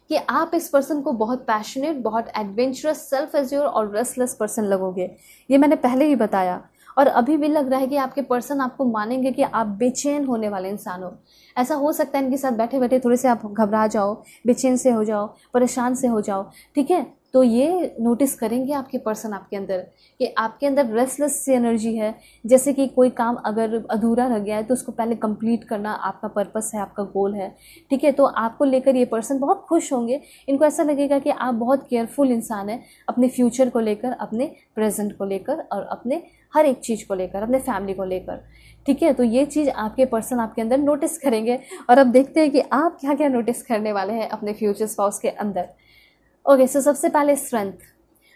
कि आप इस पर्सन को बहुत पैशनेट, बहुत एडवेंचरस, सेल्फ एज्योर और रेस्टलेस पर्सन लगोगे, ये मैंने पहले ही बताया। और अभी भी लग रहा है कि आपके पर्सन आपको मानेंगे कि आप बेचैन होने वाले इंसान हो। ऐसा हो सकता है इनके साथ बैठे बैठे थोड़े से आप घबरा जाओ, बेचैन से हो जाओ, परेशान से हो जाओ। ठीक है, तो ये नोटिस करेंगे आपके पर्सन आपके अंदर कि आपके अंदर रेस्टलेस सी एनर्जी है, जैसे कि कोई काम अगर अधूरा रह गया है तो उसको पहले कंप्लीट करना आपका पर्पस है, आपका गोल है। ठीक है, तो आपको लेकर ये पर्सन बहुत खुश होंगे। इनको ऐसा लगेगा कि आप बहुत केयरफुल इंसान हैं अपने फ्यूचर को लेकर, अपने प्रेजेंट को लेकर और अपने हर एक चीज़ को लेकर, अपने फैमिली को लेकर। ठीक है, तो ये चीज़ आपके पर्सन आपके अंदर नोटिस करेंगे। और अब देखते हैं कि आप क्या क्या नोटिस करने वाले हैं अपने फ्यूचर स्पाउस के अंदर। ओके, सो सबसे पहले स्ट्रेंथ।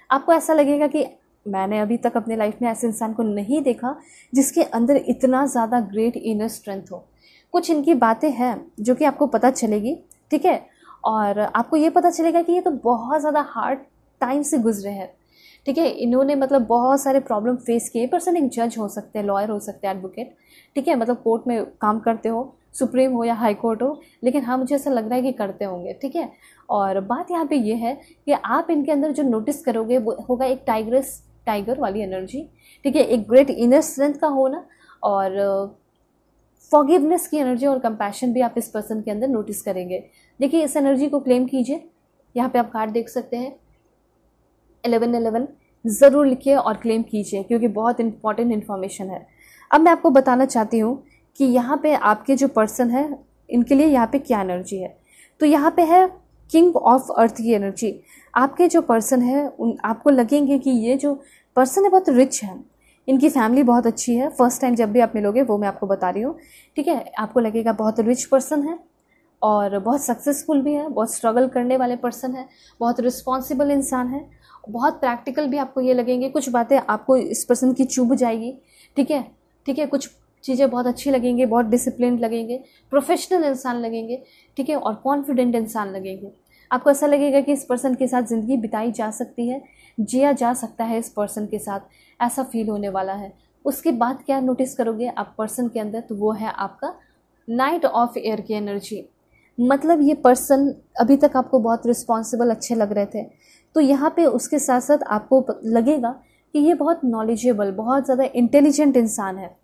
आपको ऐसा लगेगा कि मैंने अभी तक अपने लाइफ में ऐसे इंसान को नहीं देखा जिसके अंदर इतना ज़्यादा ग्रेट इनर स्ट्रेंथ हो। कुछ इनकी बातें हैं जो कि आपको पता चलेगी। ठीक है, और आपको ये पता चलेगा कि ये तो बहुत ज़्यादा हार्ड टाइम से गुजरे हैं। ठीक है, इन्होंने मतलब बहुत सारे प्रॉब्लम फेस किए। पर्सन एक जज हो सकते हैं, लॉयर हो सकते हैं, एडवोकेट। ठीक है, मतलब कोर्ट में काम करते हो, सुप्रीम हो या हाई कोर्ट हो, लेकिन हाँ मुझे ऐसा लग रहा है कि करते होंगे। ठीक है, और बात यहाँ पे ये है कि आप इनके अंदर जो नोटिस करोगे वो होगा एक टाइगर वाली एनर्जी। ठीक है, एक ग्रेट इनर स्ट्रेंथ का होना और फॉरगिवनेस की एनर्जी और कंपैशन भी आप इस पर्सन के अंदर नोटिस करेंगे। देखिए, इस एनर्जी को क्लेम कीजिए। यहाँ पे आप कार्ड देख सकते हैं 1111, ज़रूर लिखिए और क्लेम कीजिए क्योंकि बहुत इंपॉर्टेंट इन्फॉर्मेशन है। अब मैं आपको बताना चाहती हूँ कि यहाँ पे आपके जो पर्सन है इनके लिए यहाँ पे क्या एनर्जी है। तो यहाँ पे है किंग ऑफ अर्थ की एनर्जी। आपके जो पर्सन है आपको लगेंगे कि ये जो पर्सन है बहुत रिच है, इनकी फैमिली बहुत अच्छी है। फर्स्ट टाइम जब भी आप मिलोगे वो मैं आपको बता रही हूँ। ठीक है, आपको लगेगा बहुत रिच पर्सन है और बहुत सक्सेसफुल भी है, बहुत स्ट्रगल करने वाले पर्सन है, बहुत रिस्पॉन्सिबल इंसान है, बहुत प्रैक्टिकल भी आपको ये लगेंगे। कुछ बातें आपको इस पर्सन की चुभ जाएगी, ठीक है, ठीक है, कुछ चीज़ें बहुत अच्छी लगेंगी, बहुत डिसिप्लिन लगेंगे, प्रोफेशनल इंसान लगेंगे, ठीक है, और कॉन्फिडेंट इंसान लगेंगे। आपको ऐसा लगेगा कि इस पर्सन के साथ ज़िंदगी बिताई जा सकती है, जिया जा सकता है इस पर्सन के साथ, ऐसा फील होने वाला है। उसके बाद क्या नोटिस करोगे आप पर्सन के अंदर, तो वो है आपका नाइट ऑफ एयर की एनर्जी। मतलब ये पर्सन अभी तक आपको बहुत रिस्पॉन्सिबल अच्छे लग रहे थे, तो यहाँ पे उसके साथ साथ आपको लगेगा कि ये बहुत नॉलेजेबल, बहुत ज़्यादा इंटेलिजेंट इंसान है,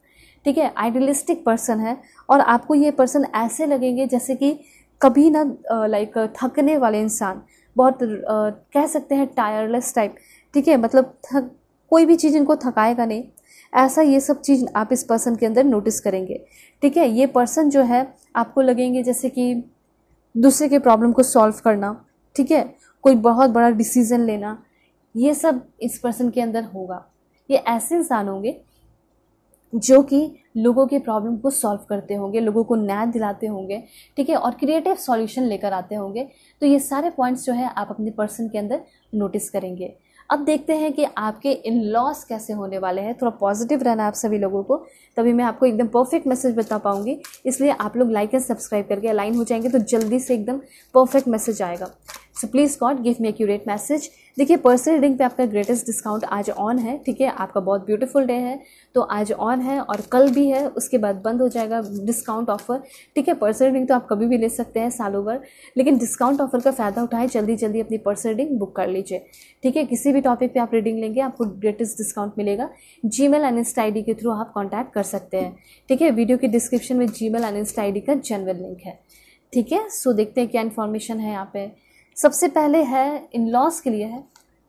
ठीक है, आइडियलिस्टिक पर्सन है। और आपको ये पर्सन ऐसे लगेंगे जैसे कि कभी ना लाइक थकने वाले इंसान, बहुत कह सकते हैं टायरलेस टाइप, ठीक है, मतलब कोई भी चीज़ इनको थकाएगा नहीं, ऐसा ये सब चीज़ आप इस पर्सन के अंदर नोटिस करेंगे, ठीक है। ये पर्सन जो है आपको लगेंगे जैसे कि दूसरे के प्रॉब्लम को सॉल्व करना, ठीक है, कोई बहुत बड़ा डिसीजन लेना, ये सब इस पर्सन के अंदर होगा। ये ऐसे इंसान होंगे जो कि लोगों के प्रॉब्लम को सॉल्व करते होंगे, लोगों को न्याय दिलाते होंगे, ठीक है, और क्रिएटिव सॉल्यूशन लेकर आते होंगे। तो ये सारे पॉइंट्स जो है आप अपने पर्सन के अंदर नोटिस करेंगे। अब देखते हैं कि आपके इन लॉस कैसे होने वाले हैं। थोड़ा पॉजिटिव रहना आप सभी लोगों को, तभी मैं आपको एकदम परफेक्ट मैसेज बता पाऊंगी। इसलिए आप लोग लाइक एंड सब्सक्राइब करके अलाइन हो जाएंगे तो जल्दी से एकदम परफेक्ट मैसेज आएगा। सो please God give me accurate message. देखिए पर्सनल रीडिंग पे आपका ग्रेटेस्ट डिस्काउंट आज ऑन है, ठीक है, आपका बहुत ब्यूटीफुल डे है तो आज ऑन है और कल भी है, उसके बाद बंद हो जाएगा डिस्काउंट ऑफर, ठीक है। पर्सनल रीडिंग तो आप कभी भी ले सकते हैं सालों भर, लेकिन डिस्काउंट ऑफर का फ़ायदा उठाएं, जल्दी जल्दी अपनी पर्सनल रीडिंग बुक कर लीजिए, ठीक है। किसी भी टॉपिक पे आप रीडिंग लेंगे आपको ग्रेटेस्ट डिस्काउंट मिलेगा। जीमेल एंड इंस्टा आईडी के थ्रू आप कॉन्टैक्ट कर सकते हैं, ठीक है। वीडियो के डिस्क्रिप्शन में जीमेल एंड इंस्टा आईडी का जनरल लिंक है, ठीक है। सो देखते हैं क्या इन्फॉर्मेशन है यहाँ पे। सबसे पहले है इन लॉस के लिए है,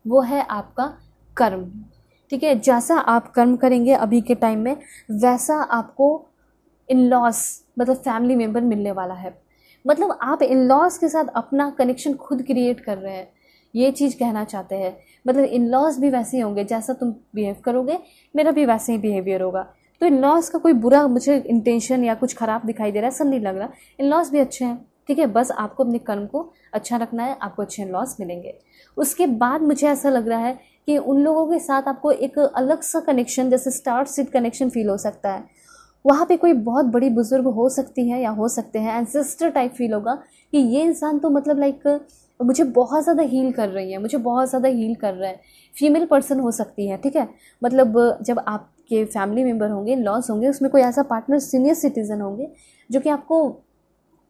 वो है आपका कर्म, ठीक है। जैसा आप कर्म करेंगे अभी के टाइम में वैसा आपको इन लॉस मतलब फैमिली मेम्बर मिलने वाला है। मतलब आप इन लॉस के साथ अपना कनेक्शन खुद क्रिएट कर रहे हैं, ये चीज़ कहना चाहते हैं। मतलब इन लॉस भी वैसे ही होंगे, जैसा तुम बिहेव करोगे मेरा भी वैसे ही बिहेवियर होगा। तो इन लॉस का कोई बुरा मुझे इंटेंशन या कुछ ख़राब दिखाई दे रहा है, सब नहीं लग रहा। इन लॉस भी अच्छे हैं, ठीक है, बस आपको अपने कर्म को अच्छा रखना है, आपको अच्छे लॉस मिलेंगे। उसके बाद मुझे ऐसा लग रहा है कि उन लोगों के साथ आपको एक अलग सा कनेक्शन जैसे स्टार सीड कनेक्शन फील हो सकता है। वहाँ पे कोई बहुत बड़ी बुजुर्ग हो सकती है या हो सकते हैं, एंसेस्टर टाइप फील होगा कि ये इंसान तो मतलब लाइक मुझे बहुत ज़्यादा हील कर रही है, मुझे बहुत ज़्यादा हील कर रहा है। फीमेल पर्सन हो सकती है, ठीक है। मतलब जब आपके फैमिली मेम्बर होंगे, लॉस होंगे, उसमें कोई ऐसा पार्टनर सीनियर सिटीजन होंगे जो कि आपको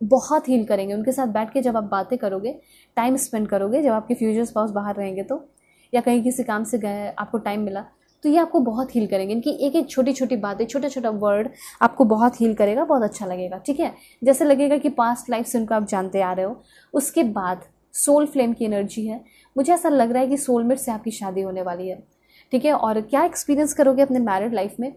बहुत हील करेंगे। उनके साथ बैठ के जब आप बातें करोगे, टाइम स्पेंड करोगे, जब आपके फ्यूचर स्पाउस बाहर रहेंगे तो, या कहीं किसी काम से गए आपको टाइम मिला, तो ये आपको बहुत हील करेंगे। इनकी एक एक छोटी छोटी बातें, छोटा छोटा वर्ड आपको बहुत हील करेगा, बहुत अच्छा लगेगा, ठीक है। जैसे लगेगा कि पास्ट लाइफ से उनको आप जानते आ रहे हो। उसके बाद सोल फ्लेम की एनर्जी है, मुझे ऐसा लग रहा है कि सोलमेट से आपकी शादी होने वाली है, ठीक है। और क्या एक्सपीरियंस करोगे अपने मैरिड लाइफ में,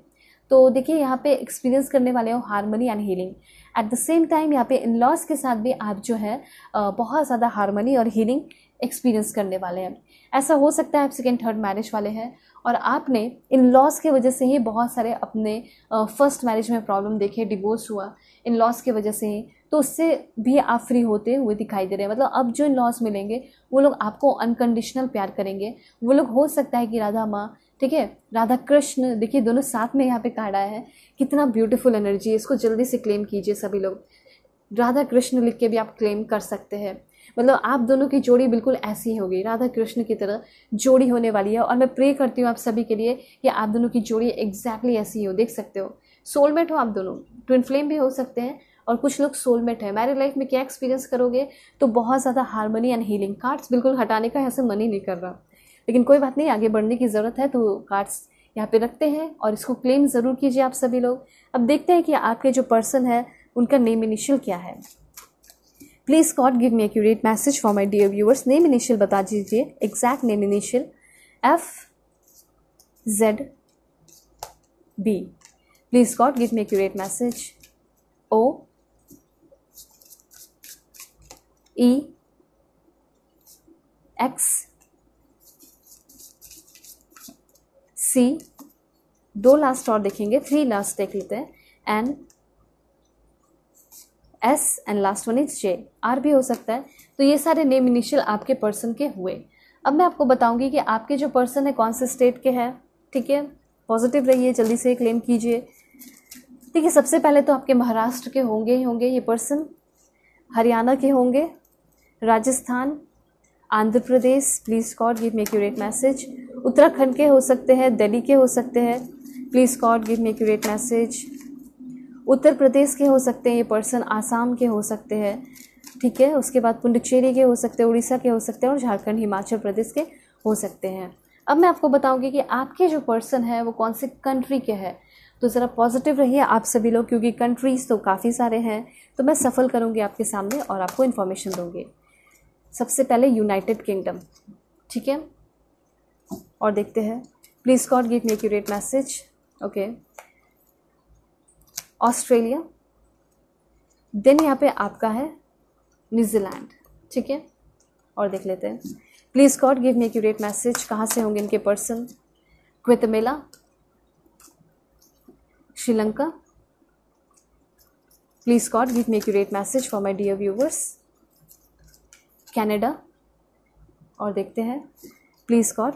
तो देखिए यहाँ पे एक्सपीरियंस करने वाले हो harmony and healing. At the same time यहाँ पे इन लॉस के साथ भी आप जो है बहुत ज़्यादा हारमनी और हीलिंग एक्सपीरियंस करने वाले हैं। ऐसा हो सकता है आप सेकेंड थर्ड मैरिज वाले हैं और आपने इन लॉस के वजह से ही बहुत सारे अपने फर्स्ट मैरिज में प्रॉब्लम देखे, डिवोर्स हुआ इन लॉस के वजह से ही, तो उससे भी आप फ्री होते हुए दिखाई दे रहे हैं। मतलब अब जो इन लॉस मिलेंगे वो लोग आपको अनकंडीशनल प्यार करेंगे। वो लोग हो सकता है कि राधा माँ, ठीक है, राधा कृष्ण, देखिए दोनों साथ में यहाँ पे कार्ड आया है, कितना ब्यूटीफुल एनर्जी है। इसको जल्दी से क्लेम कीजिए सभी लोग, राधा कृष्ण लिख के भी आप क्लेम कर सकते हैं। मतलब आप दोनों की जोड़ी बिल्कुल ऐसी ही होगी, राधा कृष्ण की तरह जोड़ी होने वाली है। और मैं प्रे करती हूँ आप सभी के लिए कि आप दोनों की जोड़ी एग्जैक्टली ऐसी ही हो। देख सकते हो सोलमेट हो आप दोनों, ट्विन फ्लेम भी हो सकते हैं और कुछ लोग सोलमेट है। मैरिड लाइफ में क्या एक्सपीरियंस करोगे, तो बहुत ज़्यादा हार्मनी एंड हीलिंग। कार्ड्स बिल्कुल हटाने का ऐसे मन ही नहीं कर रहा, लेकिन कोई बात नहीं, आगे बढ़ने की ज़रूरत है तो कार्ड्स यहाँ पे रखते हैं और इसको क्लेम ज़रूर कीजिए आप सभी लोग। अब देखते हैं कि आपके जो पर्सन है उनका नेम इनिशियल क्या है। Please God give me accurate message for my dear viewers. Name initial बता दीजिए, exact name initial. FZB। Please God give me accurate message. OEXC। 2 last और देखेंगे, 3 लास्ट देख लेते हैं। S and last one is J, R भी हो सकता है। तो ये सारे नेम इनिशियल आपके पर्सन के हुए। अब मैं आपको बताऊंगी कि आपके जो पर्सन है कौन से स्टेट के हैं। ठीक है, पॉजिटिव रहिए, जल्दी से क्लेम कीजिए। ठीक है, सबसे पहले तो आपके महाराष्ट्र के होंगे ही होंगे ये पर्सन, हरियाणा के होंगे, Rajasthan, Andhra Pradesh, please God give me accurate message, Uttarakhand के हो सकते हैं, दिल्ली के हो सकते हैं, please God give me accurate message, Uttar Pradesh के हो सकते हैं ये पर्सन, आसाम के हो सकते हैं। ठीक है, उसके बाद पुडुचेरी के हो सकते हैं, उड़ीसा के हो सकते हैं और झारखंड, हिमाचल प्रदेश के हो सकते हैं। अब मैं आपको बताऊंगी कि आपके जो पर्सन है वो कौन से कंट्री के हैं। तो ज़रा पॉजिटिव रहिए आप सभी लोग, क्योंकि कंट्रीज़ तो काफ़ी सारे हैं, तो मैं सफल करूँगी आपके सामने और आपको इन्फॉर्मेशन दूँगी। सबसे पहले यूनाइटेड किंगडम, ठीक है, और देखते हैं, please God give me accurate message. Okay, Australia, then यहाँ पे आपका है न्यूजीलैंड। ठीक है, और देख लेते हैं, please God give me accurate message, कहाँ से होंगे इनके person. Guatemala, Sri Lanka, please God give me accurate message for my dear viewers. Canada, और देखते हैं, प्लीज़ गॉड,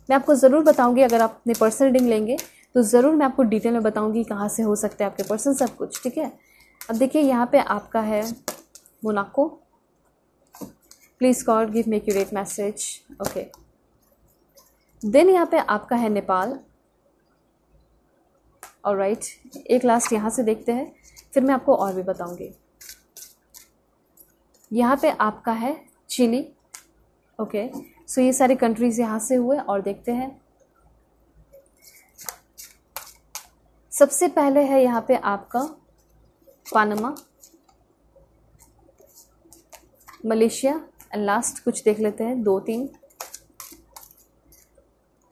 मैं आपको ज़रूर बताऊंगी अगर आप अपने पर्सनल रीडिंग लेंगे तो ज़रूर मैं आपको डिटेल में बताऊंगी कहाँ से हो सकते हैं आपके पर्सन, सब कुछ। ठीक है, अब देखिए यहाँ पे आपका है Monaco, please God give me accurate message. Okay, then यहाँ पे आपका है नेपाल। ऑलराइट, एक लास्ट यहाँ से देखते हैं, फिर मैं आपको और भी बताऊंगी। यहाँ पे आपका है चिली। ओके, सो ये सारी कंट्रीज यहाँ से हुए, और देखते हैं, सबसे पहले है यहाँ पे आपका पानामा, मलेशिया, एंड लास्ट कुछ देख लेते हैं, 2-3।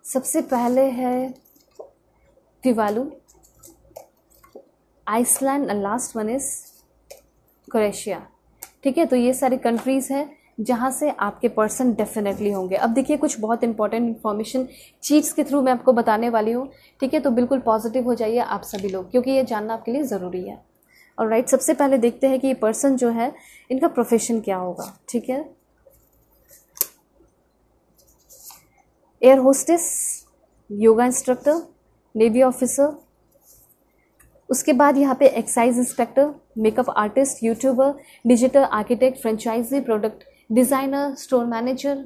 सबसे पहले है Tuvalu, Iceland, and last one is Croatia. ठीक है, तो ये सारी कंट्रीज़ हैं जहाँ से आपके पर्सन डेफिनेटली होंगे। अब देखिए, कुछ बहुत इंपॉर्टेंट इन्फॉर्मेशन चीट्स के थ्रू मैं आपको बताने वाली हूँ। ठीक है, तो बिल्कुल पॉजिटिव हो जाइए आप सभी लोग, क्योंकि ये जानना आपके लिए ज़रूरी है। ऑलराइट, सबसे पहले देखते हैं कि ये पर्सन जो है इनका प्रोफेशन क्या होगा। ठीक है, air hostess, yoga instructor, navy officer, उसके बाद यहाँ पे excise inspector, makeup artist, YouTuber, digital architect, franchisee, product designer, store manager,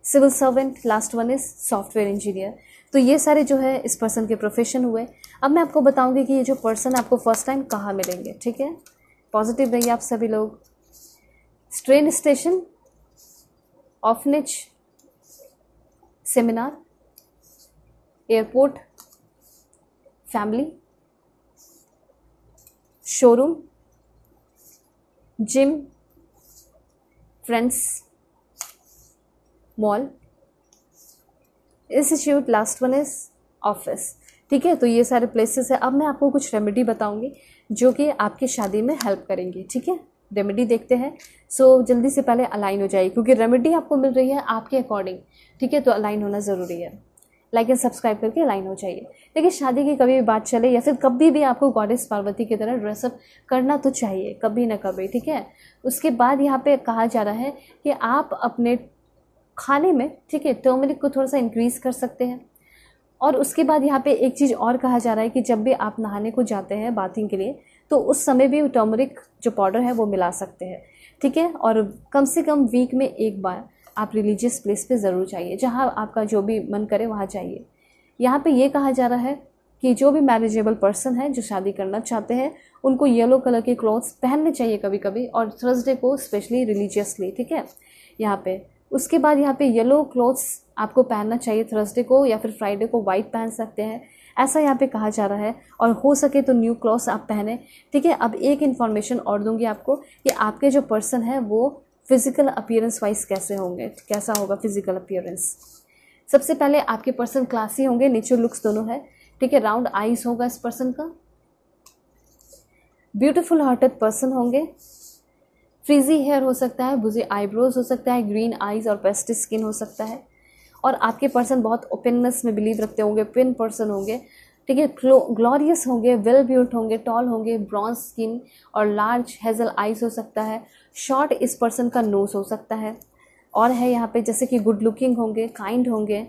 civil servant, last one is software engineer. तो ये सारे जो है इस पर्सन के प्रोफेशन हुए। अब मैं आपको बताऊंगी कि ये जो पर्सन आपको फर्स्ट टाइम कहाँ मिलेंगे। ठीक है, पॉजिटिव रहिए आप सभी लोग। Train station, orphanage, seminar, airport, family, showroom, gym, friends, mall, institute, last one is office. ठीक है, तो ये सारे प्लेसेस है। अब मैं आपको कुछ रेमेडी बताऊंगी जो कि आपकी शादी में हेल्प करेंगी। ठीक है, रेमेडी देखते हैं। सो जल्दी से पहले अलाइन हो जाइए, क्योंकि रेमेडी आपको मिल रही है आपके अकॉर्डिंग। ठीक है, तो अलाइन होना ज़रूरी है। लाइक एंड सब्सक्राइब करके अलाइन हो जाइए। देखिए, शादी की कभी भी बात चले या फिर कभी भी आपको गॉडेस पार्वती की तरह ड्रेसअप करना तो चाहिए कभी ना कभी। ठीक है, उसके बाद यहाँ पे कहा जा रहा है कि आप अपने खाने में, ठीक है, टर्मरिक को थोड़ा सा इंक्रीज़ कर सकते हैं। और उसके बाद यहाँ पे एक चीज़ और कहा जा रहा है कि जब भी आप नहाने को जाते हैं बाथिंग के लिए, तो उस समय भी टर्मरिक जो पाउडर है वो मिला सकते हैं। ठीक है, और कम से कम वीक में एक बार आप रिलीजियस प्लेस पे ज़रूर जाइए, जहाँ आपका जो भी मन करे वहाँ जाइए। यहाँ पे ये कहा जा रहा है कि जो भी मैरिजेबल पर्सन है जो शादी करना चाहते हैं, उनको येलो कलर के क्लॉथ्स पहनने चाहिए कभी कभी, और थर्सडे को स्पेशली रिलीजियसली। ठीक है, यहाँ पे उसके बाद यहाँ पे येलो क्लॉथ्स आपको पहनना चाहिए थर्सडे को, या फिर फ्राइडे को वाइट पहन सकते हैं, ऐसा यहाँ पे कहा जा रहा है। और हो सके तो न्यू क्लॉथ्स आप पहने। ठीक है, अब एक इन्फॉर्मेशन और दूंगी आपको कि आपके जो पर्सन है वो फिजिकल अपीयरेंस वाइज कैसे होंगे, कैसा होगा फिजिकल अपीयरेंस। सबसे पहले आपके पर्सन क्लासी होंगे, नेचर लुक्स दोनों है। ठीक है, राउंड आईज होगा इस पर्सन का, ब्यूटीफुल हार्टेड पर्सन होंगे, फ्रीजी हेयर हो सकता है, बुजी आईब्रोज हो सकता है, ग्रीन आईज और पेस्टी स्किन हो सकता है। और आपके पर्सन बहुत ओपननेस में बिलीव रखते होंगे, ओपन पर्सन होंगे। ठीक है, ग्लोरियस होंगे, वेल बिल्ट होंगे, टॉल होंगे, ब्रॉन्ज स्किन और लार्ज हेजल आइज हो सकता है। शॉर्ट इस पर्सन का नोज हो सकता है। और है यहाँ पे जैसे कि गुड लुकिंग होंगे, काइंड होंगे।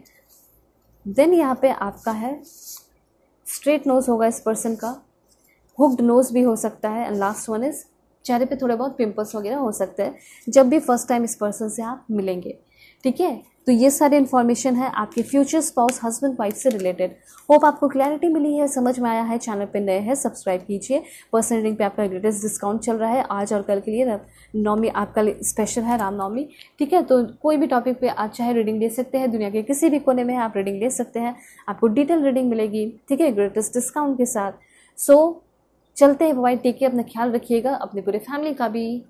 देन यहाँ पे आपका है स्ट्रेट नोज होगा इस पर्सन का, हुक्ड नोज भी हो सकता है। एंड लास्ट वन इज चेहरे पे थोड़े बहुत पिंपल्स वगैरह हो सकते हैं जब भी फर्स्ट टाइम इस पर्सन से आप मिलेंगे। ठीक है, तो ये सारी इन्फॉर्मेशन है आपके फ्यूचर स्पाउस हस्बैंड वाइफ से रिलेटेड। होप आपको क्लैरिटी मिली है, समझ में आया है। चैनल पे नए हैं सब्सक्राइब कीजिए। पर्सनल रीडिंग पे आपका ग्रेटेस्ट डिस्काउंट चल रहा है आज और कल के लिए। नवमी आपका स्पेशल है, रामनवमी। ठीक है, तो कोई भी टॉपिक पे आप चाहे रीडिंग ले सकते हैं, दुनिया के किसी भी कोने में आप रीडिंग ले सकते हैं, आपको डिटेल रीडिंग मिलेगी। ठीक है, ग्रेटेस्ट डिस्काउंट के साथ। सो चलते हैं, बाय, टेक केयर, अपना ख्याल रखिएगा, अपने पूरे फैमिली का भी।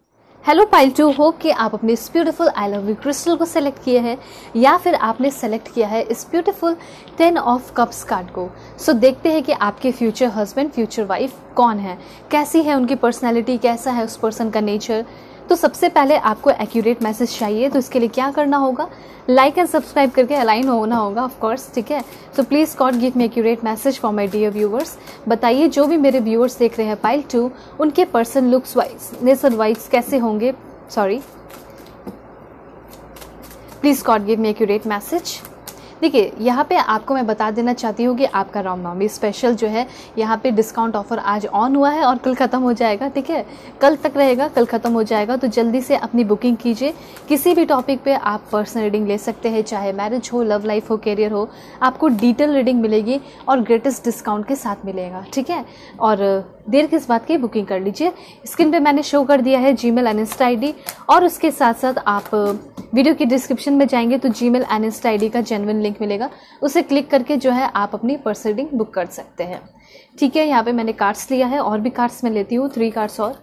हेलो पाइल 2, होप कि आप अपने इस beautiful I love you crystal को सेलेक्ट किए हैं या फिर आपने सेलेक्ट किया है इस ब्यूटीफुल 10 ऑफ कप्स कार्ड को। सो देखते हैं कि आपके फ्यूचर हस्बैंड, फ्यूचर वाइफ कौन है, कैसी है उनकी पर्सनैलिटी, कैसा है उस पर्सन का नेचर। तो सबसे पहले आपको एक्यूरेट मैसेज चाहिए, तो इसके लिए क्या करना होगा, लाइक एंड सब्सक्राइब करके अलाइन होना होगा ऑफ कोर्स। ठीक है, so please God give me accurate message for my dear viewers. बताइए जो भी मेरे व्यूअर्स देख रहे हैं पाइल 2, उनके person looks wise, nature wise कैसे होंगे। Please God give me accurate message. देखिए, यहाँ पे आपको मैं बता देना चाहती हूँ कि आपका रामनवमी स्पेशल जो है, यहाँ पे डिस्काउंट ऑफर आज ऑन हुआ है और कल ख़त्म हो जाएगा। ठीक है, कल तक रहेगा, कल ख़त्म हो जाएगा। तो जल्दी से अपनी बुकिंग कीजिए। किसी भी टॉपिक पे आप पर्सनल रीडिंग ले सकते हैं, चाहे मैरिज हो, लव लाइफ हो, करियर हो, आपको डिटेल रीडिंग मिलेगी और ग्रेटेस्ट डिस्काउंट के साथ मिलेगा। ठीक है, और देर किस बात की, बुकिंग कर लीजिए। स्क्रीन पे मैंने शो कर दिया है जीमेल एंड इंस्टा आईडी, और उसके साथ साथ आप वीडियो की डिस्क्रिप्शन में जाएंगे तो जीमेल एंड इंस्टा आईडी का जेन्युइन लिंक मिलेगा, उसे क्लिक करके जो है आप अपनी पर्सनल रीडिंग बुक कर सकते हैं। ठीक है, यहाँ पे मैंने कार्ड्स लिया है, और भी कार्ड्स मैं लेती हूँ, 3 कार्ड्स और।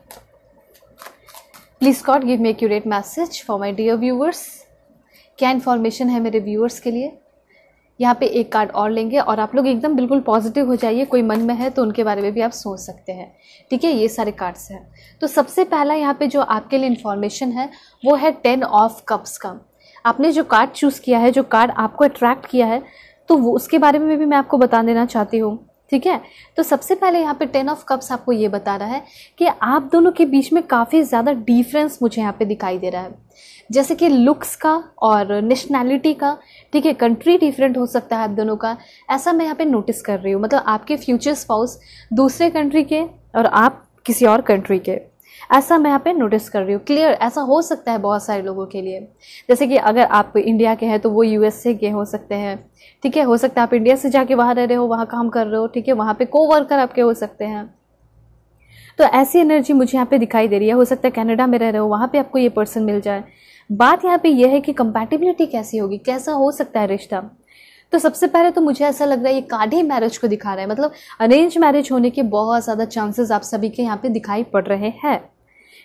Please God give me accurate message for my dear viewers. क्या इन्फॉर्मेशन है मेरे व्यूअर्स के लिए। यहाँ पे एक कार्ड और लेंगे और आप लोग एकदम बिल्कुल पॉजिटिव हो जाइए। कोई मन में है तो उनके बारे में भी आप सोच सकते हैं। ठीक है, ये सारे कार्ड्स हैं। तो सबसे पहला यहाँ पे जो आपके लिए इन्फॉर्मेशन है वो है 10 ऑफ कप्स का। आपने जो कार्ड चूज़ किया है, जो कार्ड आपको अट्रैक्ट किया है, तो वो उसके बारे में भी मैं आपको बता देना चाहती हूँ। ठीक है, तो सबसे पहले यहाँ पे 10 ऑफ कप्स आपको ये बता रहा है कि आप दोनों के बीच में काफ़ी ज़्यादा डिफरेंस मुझे यहाँ पे दिखाई दे रहा है, जैसे कि लुक्स का और नेशनैलिटी का। ठीक है, कंट्री डिफरेंट हो सकता है आप दोनों का, ऐसा मैं यहाँ पे नोटिस कर रही हूँ। मतलब आपके फ्यूचर स्पाउस दूसरे कंट्री के और आप किसी और कंट्री के, ऐसा मैं यहाँ पे नोटिस कर रही हूँ। क्लियर, ऐसा हो सकता है बहुत सारे लोगों के लिए। जैसे कि अगर आप इंडिया के हैं तो वो यूएसए के हो सकते हैं। ठीक है, हो सकता है आप इंडिया से जाके वहाँ रह रहे हो, वहाँ काम कर रहे हो। ठीक है, वहाँ पे कोवर्कर आपके हो सकते हैं। तो ऐसी एनर्जी मुझे यहाँ पे दिखाई दे रही है। हो सकता है कनाडा में रह रहे हो, वहाँ पे आपको ये पर्सन मिल जाए। बात यहाँ पे ये है कि कंपैटिबिलिटी कैसी होगी, कैसा हो सकता है रिश्ता। तो सबसे पहले तो मुझे ऐसा लग रहा है ये कार्ड ही मैरिज को दिखा रहा है, मतलब अरेंज मैरिज होने के बहुत ज़्यादा चांसेस आप सभी के यहाँ पे दिखाई पड़ रहे हैं।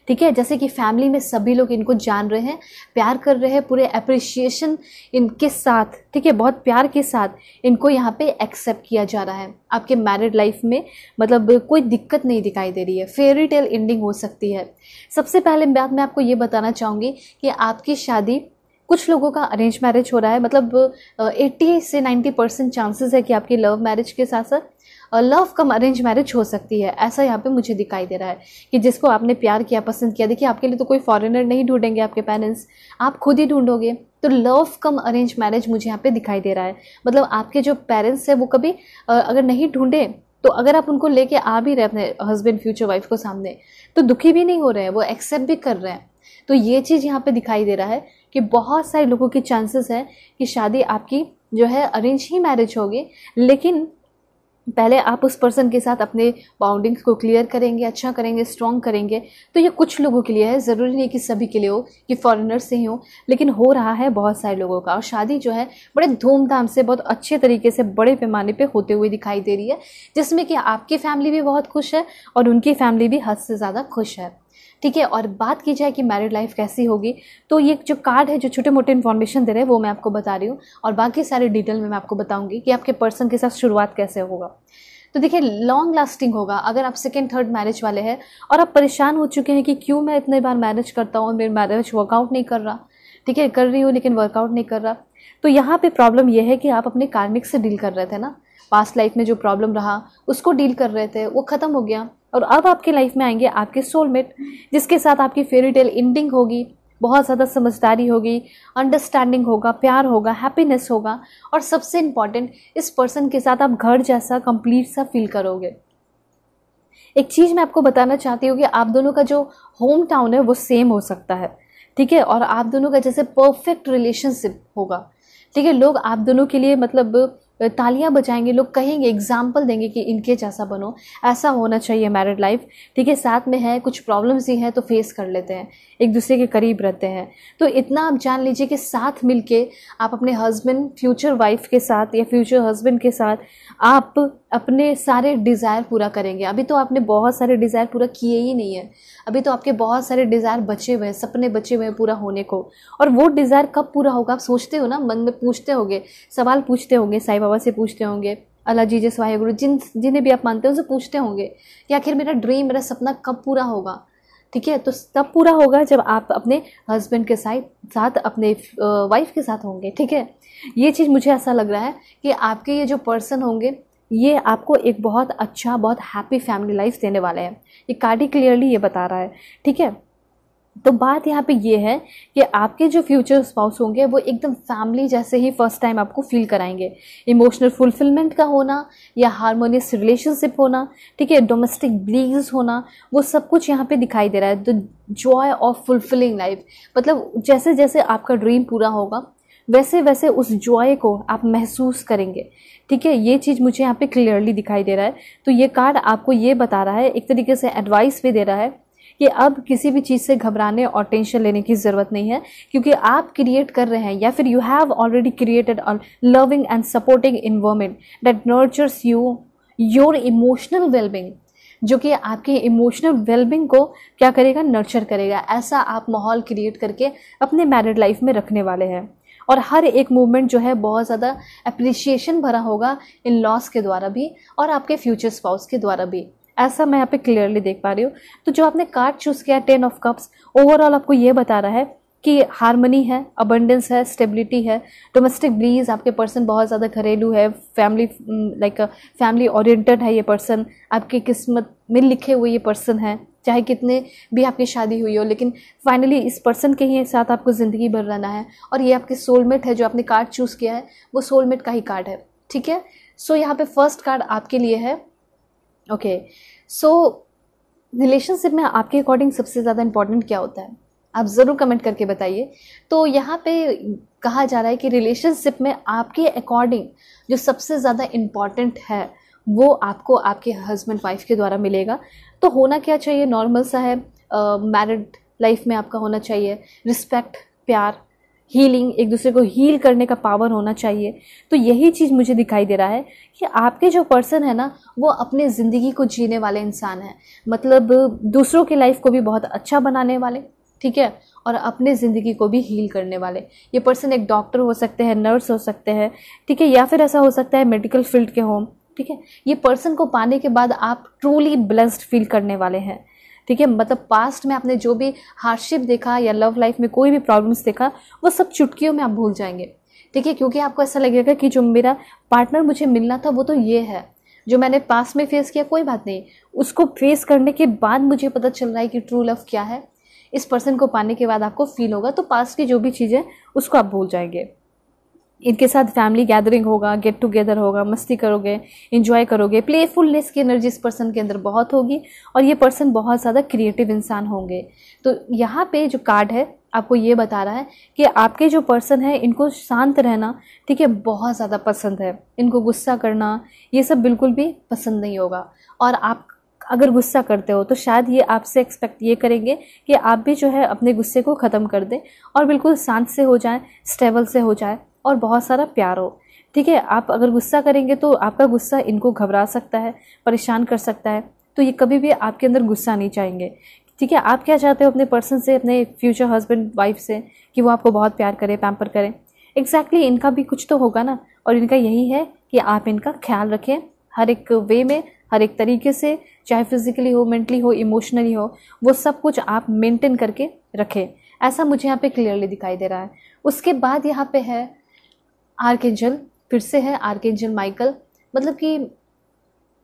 ठीक है, जैसे कि फैमिली में सभी लोग इनको जान रहे हैं, प्यार कर रहे हैं, पूरे अप्रिशिएशन इनके साथ। ठीक है, बहुत प्यार के साथ इनको यहाँ पे एक्सेप्ट किया जा रहा है। आपके मैरिड लाइफ में मतलब कोई दिक्कत नहीं दिखाई दे रही है, फेयरी टेल एंडिंग हो सकती है। सबसे पहले बात मैं आपको ये बताना चाहूँगी कि आपकी शादी, कुछ लोगों का अरेंज मैरिज हो रहा है, मतलब 80 से 90% चांसेस है कि आपकी लव मैरिज के साथ साथ लव कम अरेंज मैरिज हो सकती है। ऐसा यहाँ पे मुझे दिखाई दे रहा है कि जिसको आपने प्यार किया, पसंद किया। देखिए, आपके लिए तो कोई फॉरेनर नहीं ढूंढेंगे आपके पेरेंट्स, आप खुद ही ढूंढोगे। तो लव कम अरेंज मैरिज मुझे यहाँ पे दिखाई दे रहा है। मतलब आपके जो पेरेंट्स हैं वो कभी अगर नहीं ढूंढे, तो अगर आप उनको लेके आ भी रहे अपने हस्बैंड, फ्यूचर वाइफ को सामने, तो दुखी भी नहीं हो रहे हैं, वो एक्सेप्ट भी कर रहे हैं। तो ये चीज़ यहाँ पे दिखाई दे रहा है कि बहुत सारे लोगों की चांसेस है कि शादी आपकी जो है अरेंज ही मैरिज होगी, लेकिन पहले आप उस पर्सन के साथ अपने बाउंडिंग्स को क्लियर करेंगे, अच्छा करेंगे, स्ट्रॉन्ग करेंगे। तो ये कुछ लोगों के लिए है, ज़रूरी नहीं कि सभी के लिए हो, कि फॉरेनर्स से ही हो, लेकिन हो रहा है बहुत सारे लोगों का। और शादी जो है बड़े धूमधाम से, बहुत अच्छे तरीके से, बड़े पैमाने पे होते हुए दिखाई दे रही है, जिसमें कि आपकी फैमिली भी बहुत खुश है और उनकी फैमिली भी हद से ज़्यादा खुश है। ठीक है, और बात की जाए कि मैरिड लाइफ कैसी होगी, तो ये जो कार्ड है, जो छोटे मोटे इन्फॉर्मेशन दे रहे हैं, वो मैं आपको बता रही हूँ, और बाकी सारे डिटेल में मैं आपको बताऊंगी कि आपके पर्सन के साथ शुरुआत कैसे होगा। तो देखिए, लॉन्ग लास्टिंग होगा। अगर आप सेकेंड थर्ड मैरिज वाले हैं और आप परेशान हो चुके हैं कि क्यों मैं इतने बार मैरिज करता हूँ, मेरी मैरिज वर्कआउट नहीं कर रहा, ठीक है, कर रही हूँ लेकिन वर्कआउट नहीं कर रहा, तो यहाँ पे प्रॉब्लम यह है कि आप अपने कार्मिक से डील कर रहे थे ना, पास्ट लाइफ में जो प्रॉब्लम रहा उसको डील कर रहे थे, वो ख़त्म हो गया। और अब आपके लाइफ में आएंगे आपके सोलमेट, जिसके साथ आपकी फेरी टेल एंडिंग होगी, बहुत ज़्यादा समझदारी होगी, अंडरस्टैंडिंग होगा, प्यार होगा, हैप्पीनेस होगा, और सबसे इम्पॉर्टेंट, इस पर्सन के साथ आप घर जैसा कंप्लीट सा फील करोगे। एक चीज़ मैं आपको बताना चाहती हूँ कि आप दोनों का जो होम टाउन है वो सेम हो सकता है, ठीक है, और आप दोनों का जैसे परफेक्ट रिलेशनशिप होगा, ठीक है। लोग आप दोनों के लिए मतलब तालियां बजाएंगे, लोग कहेंगे, एग्जाम्पल देंगे कि इनके जैसा बनो, ऐसा होना चाहिए मैरिड लाइफ, ठीक है। साथ में है, कुछ प्रॉब्लम्स ही हैं तो फेस कर लेते हैं, एक दूसरे के करीब रहते हैं। तो इतना आप जान लीजिए कि साथ मिलके आप अपने हस्बैंड, फ्यूचर वाइफ के साथ या फ्यूचर हस्बैंड के साथ आप अपने सारे डिज़ायर पूरा करेंगे। अभी तो आपने बहुत सारे डिज़ायर पूरा किए ही नहीं है, अभी तो आपके बहुत सारे डिज़ायर बचे हुए हैं, सपने बचे हुए हैं पूरा होने को। और वो डिज़ायर कब पूरा होगा आप सोचते हो ना, मन में पूछते होंगे, सवाल पूछते होंगे, साईं बाबा से पूछते होंगे, अल्लाह जी, जैसे वाहेगुरु, जिन्हें भी आप मानते हो उनसे पूछते होंगे कि आखिर मेरा ड्रीम, मेरा सपना कब पूरा होगा, ठीक है। तो तब पूरा होगा जब आप अपने हस्बैंड के साथ अपने वाइफ के साथ होंगे, ठीक है। ये चीज़ मुझे ऐसा लग रहा है कि आपके ये जो पर्सन होंगे ये आपको एक बहुत अच्छा, बहुत हैप्पी फैमिली लाइफ देने वाले हैं, ये कार्ड ही क्लियरली ये बता रहा है, ठीक है। तो बात यहाँ पे ये है कि आपके जो फ्यूचर स्पाउस होंगे वो एकदम फैमिली जैसे ही फर्स्ट टाइम आपको फील कराएंगे। इमोशनल फुलफिलमेंट का होना या हार्मोनियस रिलेशनशिप होना, ठीक है, डोमेस्टिक ब्लीज होना, वो सब कुछ यहाँ पे दिखाई दे रहा है। The Joy of fulfilling life, मतलब जैसे जैसे आपका ड्रीम पूरा होगा वैसे वैसे उस जॉय को आप महसूस करेंगे, ठीक है। ये चीज़ मुझे यहाँ पे क्लियरली दिखाई दे रहा है। तो ये कार्ड आपको ये बता रहा है, एक तरीके से एडवाइस भी दे रहा है कि अब किसी भी चीज़ से घबराने और टेंशन लेने की ज़रूरत नहीं है, क्योंकि आप क्रिएट कर रहे हैं या फिर you have already created a loving and supporting environment that nurtures your emotional wellbeing, जो कि आपके इमोशनल वेलबिंग को क्या करेगा, नर्चर करेगा। ऐसा आप माहौल क्रिएट करके अपने मैरिड लाइफ में रखने वाले हैं। और हर एक मूवमेंट जो है बहुत ज़्यादा अप्रिशिएशन भरा होगा इन लॉस के द्वारा भी और आपके फ्यूचर स्पाउस के द्वारा भी, ऐसा मैं यहाँ पे क्लियरली देख पा रही हूँ। तो जो आपने कार्ड चूज़ किया 10 ऑफ कप्स, ओवरऑल आपको ये बता रहा है कि हार्मनी है, अबंडेंस है, स्टेबिलिटी है, डोमेस्टिक ब्लीज, आपके पर्सन बहुत ज़्यादा घरेलू है, फैमिली लाइक फैमिली ओरिएंटेड है ये पर्सन, आपकी किस्मत में लिखे हुए ये पर्सन है। चाहे कितने भी आपकी शादी हुई हो, लेकिन फाइनली इस पर्सन के ही साथ आपको ज़िंदगी भर रहना है। और ये आपके सोलमेट है, जो आपने कार्ड चूज़ किया है वो सोलमेट का ही कार्ड है, ठीक है। सो यहाँ पे फर्स्ट कार्ड आपके लिए है। ओके, सो रिलेशनशिप में आपके अकॉर्डिंग सबसे ज़्यादा इंपॉर्टेंट क्या होता है, आप ज़रूर कमेंट करके बताइए। तो यहाँ पे कहा जा रहा है कि रिलेशनशिप में आपके अकॉर्डिंग जो सबसे ज़्यादा इम्पॉर्टेंट है वो आपको आपके हस्बैंड वाइफ के द्वारा मिलेगा। तो होना क्या चाहिए, नॉर्मल सा है, मैरिड लाइफ में आपका होना चाहिए रिस्पेक्ट, प्यार, हीलिंग, एक दूसरे को हील करने का पावर होना चाहिए। तो यही चीज़ मुझे दिखाई दे रहा है कि आपके जो पर्सन है ना वो अपने ज़िंदगी को जीने वाले इंसान हैं, मतलब दूसरों की लाइफ को भी बहुत अच्छा बनाने वाले, ठीक है, और अपने ज़िंदगी को भी हील करने वाले। ये पर्सन एक डॉक्टर हो सकते हैं, नर्स हो सकते हैं, ठीक है, या फिर ऐसा हो सकता है मेडिकल फील्ड के हों, ठीक है। ये पर्सन को पाने के बाद आप ट्रूली ब्लेस्ड फील करने वाले हैं, ठीक है। मतलब पास्ट में आपने जो भी हार्डशिप देखा या लव लाइफ में कोई भी प्रॉब्लम्स देखा वो सब चुटकियों में आप भूल जाएंगे, ठीक है, क्योंकि आपको ऐसा लगेगा कि जो मेरा पार्टनर मुझे मिलना था वो तो ये है, जो मैंने पास्ट में फेस किया कोई बात नहीं, उसको फेस करने के बाद मुझे पता चल रहा है कि ट्रू लव क्या है। इस पर्सन को पाने के बाद आपको फील होगा, तो पास्ट की जो भी चीज़ें उसको आप भूल जाएंगे। इनके साथ फैमिली गैदरिंग होगा, गेट टुगेदर होगा, मस्ती करोगे, इंजॉय करोगे, प्लेफुलनेस की एनर्जी इस पर्सन के अंदर बहुत होगी और ये पर्सन बहुत ज़्यादा क्रिएटिव इंसान होंगे। तो यहाँ पे जो कार्ड है आपको ये बता रहा है कि आपके जो पर्सन है इनको शांत रहना, ठीक है, बहुत ज़्यादा पसंद है। इनको गुस्सा करना ये सब बिल्कुल भी पसंद नहीं होगा, और आप अगर गुस्सा करते हो तो शायद ये आपसे एक्सपेक्ट ये करेंगे कि आप भी जो है अपने गुस्से को ख़त्म कर दें और बिल्कुल शांत से हो जाएं, स्टेबल से हो जाए और बहुत सारा प्यार हो, ठीक है। आप अगर गुस्सा करेंगे तो आपका गुस्सा इनको घबरा सकता है, परेशान कर सकता है, तो ये कभी भी आपके अंदर गुस्सा नहीं चाहेंगे, ठीक है। आप क्या चाहते हो अपने पर्सन से, अपने फ्यूचर हस्बैंड वाइफ से, कि वो आपको बहुत प्यार करे, पैम्पर करें। एग्जैक्टली इनका भी कुछ तो होगा ना, और इनका यही है कि आप इनका ख्याल रखें हर एक वे में, हर एक तरीके से, चाहे फिजिकली हो, मेंटली हो, इमोशनली हो, वो सब कुछ आप मेंटेन करके रखें। ऐसा मुझे यहाँ पे क्लियरली दिखाई दे रहा है। उसके बाद यहाँ पे है आर्कएंजल, फिर से है आर्कएंजल माइकल, मतलब कि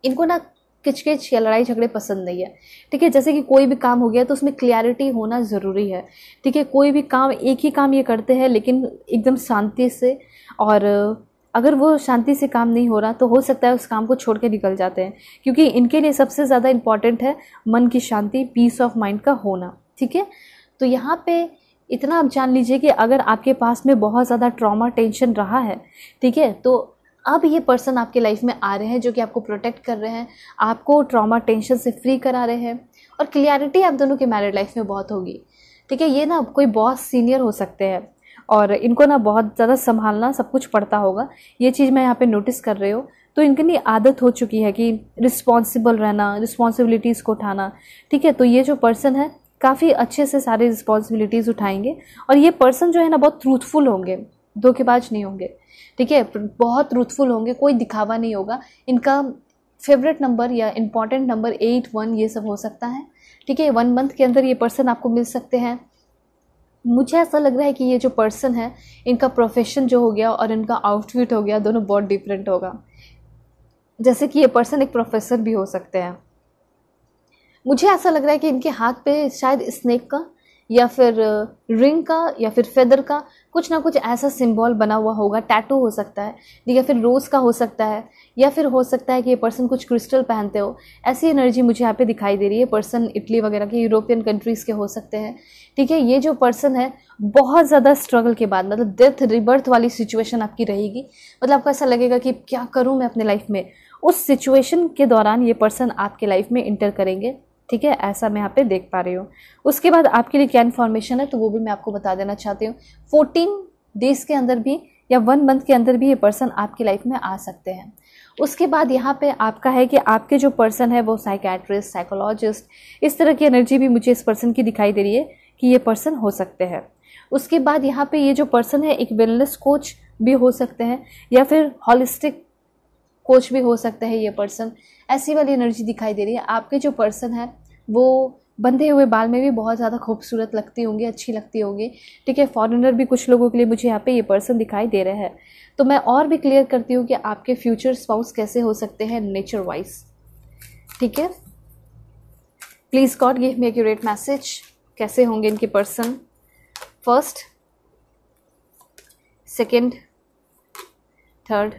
इनको ना किचकिच या लड़ाई झगड़े पसंद नहीं है। ठीक है, जैसे कि कोई भी काम हो गया तो उसमें क्लैरिटी होना ज़रूरी है। ठीक है, कोई भी काम, एक ही काम ये करते हैं लेकिन एकदम शांति से, और अगर वो शांति से काम नहीं हो रहा तो हो सकता है उस काम को छोड़ के निकल जाते हैं, क्योंकि इनके लिए सबसे ज़्यादा इम्पॉर्टेंट है मन की शांति, पीस ऑफ माइंड का होना। ठीक है, तो यहाँ पे इतना आप जान लीजिए कि अगर आपके पास में बहुत ज़्यादा ट्रॉमा, टेंशन रहा है, ठीक है, तो अब ये पर्सन आपके लाइफ में आ रहे हैं जो कि आपको प्रोटेक्ट कर रहे हैं, आपको ट्रॉमा, टेंशन से फ्री करा रहे हैं, और क्लियरिटी आप दोनों की मैरिड लाइफ में बहुत होगी। ठीक है, ये ना कोई बॉस, सीनियर हो सकते हैं, और इनको ना बहुत ज़्यादा संभालना सब कुछ पड़ता होगा। ये चीज़ मैं यहाँ पे नोटिस कर रही हूँ। तो इनकी नहीं आदत हो चुकी है कि रिस्पॉन्सिबल रहना, रिस्पॉन्सिबिलिटीज़ को उठाना। ठीक है, तो ये जो पर्सन है काफ़ी अच्छे से सारी रिस्पॉन्सिबिलिटीज़ उठाएंगे, और ये पर्सन जो है ना बहुत ट्रूथफुल होंगे, धोखेबाज नहीं होंगे। ठीक है, बहुत ट्रूथफुल होंगे, कोई दिखावा नहीं होगा। इनका फेवरेट नंबर या इंपॉर्टेंट नंबर 8, 1 ये सब हो सकता है। ठीक है, 1 मंथ के अंदर ये पर्सन आपको मिल सकते हैं। मुझे ऐसा लग रहा है कि ये जो पर्सन है, इनका प्रोफेशन जो हो गया और इनका आउटफिट हो गया, दोनों बहुत डिफरेंट होगा। जैसे कि ये पर्सन एक प्रोफेसर भी हो सकते हैं। मुझे ऐसा लग रहा है कि इनके हाथ पे शायद स्नेक का या फिर रिंग का या फिर फेदर का कुछ ना कुछ ऐसा सिंबल बना हुआ होगा। टैटू हो सकता है, या फिर रोज़ का हो सकता है, या फिर हो सकता है कि ये पर्सन कुछ क्रिस्टल पहनते हो। ऐसी एनर्जी मुझे यहाँ पे दिखाई दे रही है। पर्सन इटली वगैरह के, यूरोपियन कंट्रीज़ के हो सकते हैं। ठीक है, ये जो पर्सन है बहुत ज़्यादा स्ट्रगल के बाद, मतलब डेथ रिबर्थ वाली सिचुएशन आपकी रहेगी। मतलब आपको ऐसा लगेगा कि क्या करूँ मैं अपने लाइफ में। उस सिचुएशन के दौरान ये पर्सन आपके लाइफ में इंटर करेंगे। ठीक है, ऐसा मैं यहाँ पे देख पा रही हूँ। उसके बाद आपके लिए क्या इन्फॉर्मेशन है तो वो भी मैं आपको बता देना चाहती हूँ। 14 डेज के अंदर भी या 1 मंथ के अंदर भी ये पर्सन आपकी लाइफ में आ सकते हैं। उसके बाद यहाँ पे आपका है कि आपके जो पर्सन है वो साइकेट्रिस्ट, साइकोलॉजिस्ट, इस तरह की एनर्जी भी मुझे इस पर्सन की दिखाई दे रही है कि ये पर्सन हो सकते हैं। उसके बाद यहाँ पे ये जो पर्सन है एक वेलनेस कोच भी हो सकते हैं, या फिर हॉलिस्टिक कोच भी हो सकता है ये पर्सन। ऐसी वाली एनर्जी दिखाई दे रही है। आपके जो पर्सन है वो बंधे हुए बाल में भी बहुत ज़्यादा खूबसूरत लगती होंगी, अच्छी लगती होंगी। ठीक है, फॉरेनर भी कुछ लोगों के लिए मुझे यहाँ पे ये पर्सन दिखाई दे रहे हैं। तो मैं और भी क्लियर करती हूँ कि आपके फ्यूचर स्पाउस कैसे हो सकते हैं नेचर वाइज। ठीक है, please God give me accurate message, कैसे होंगे इनके person, first, second, third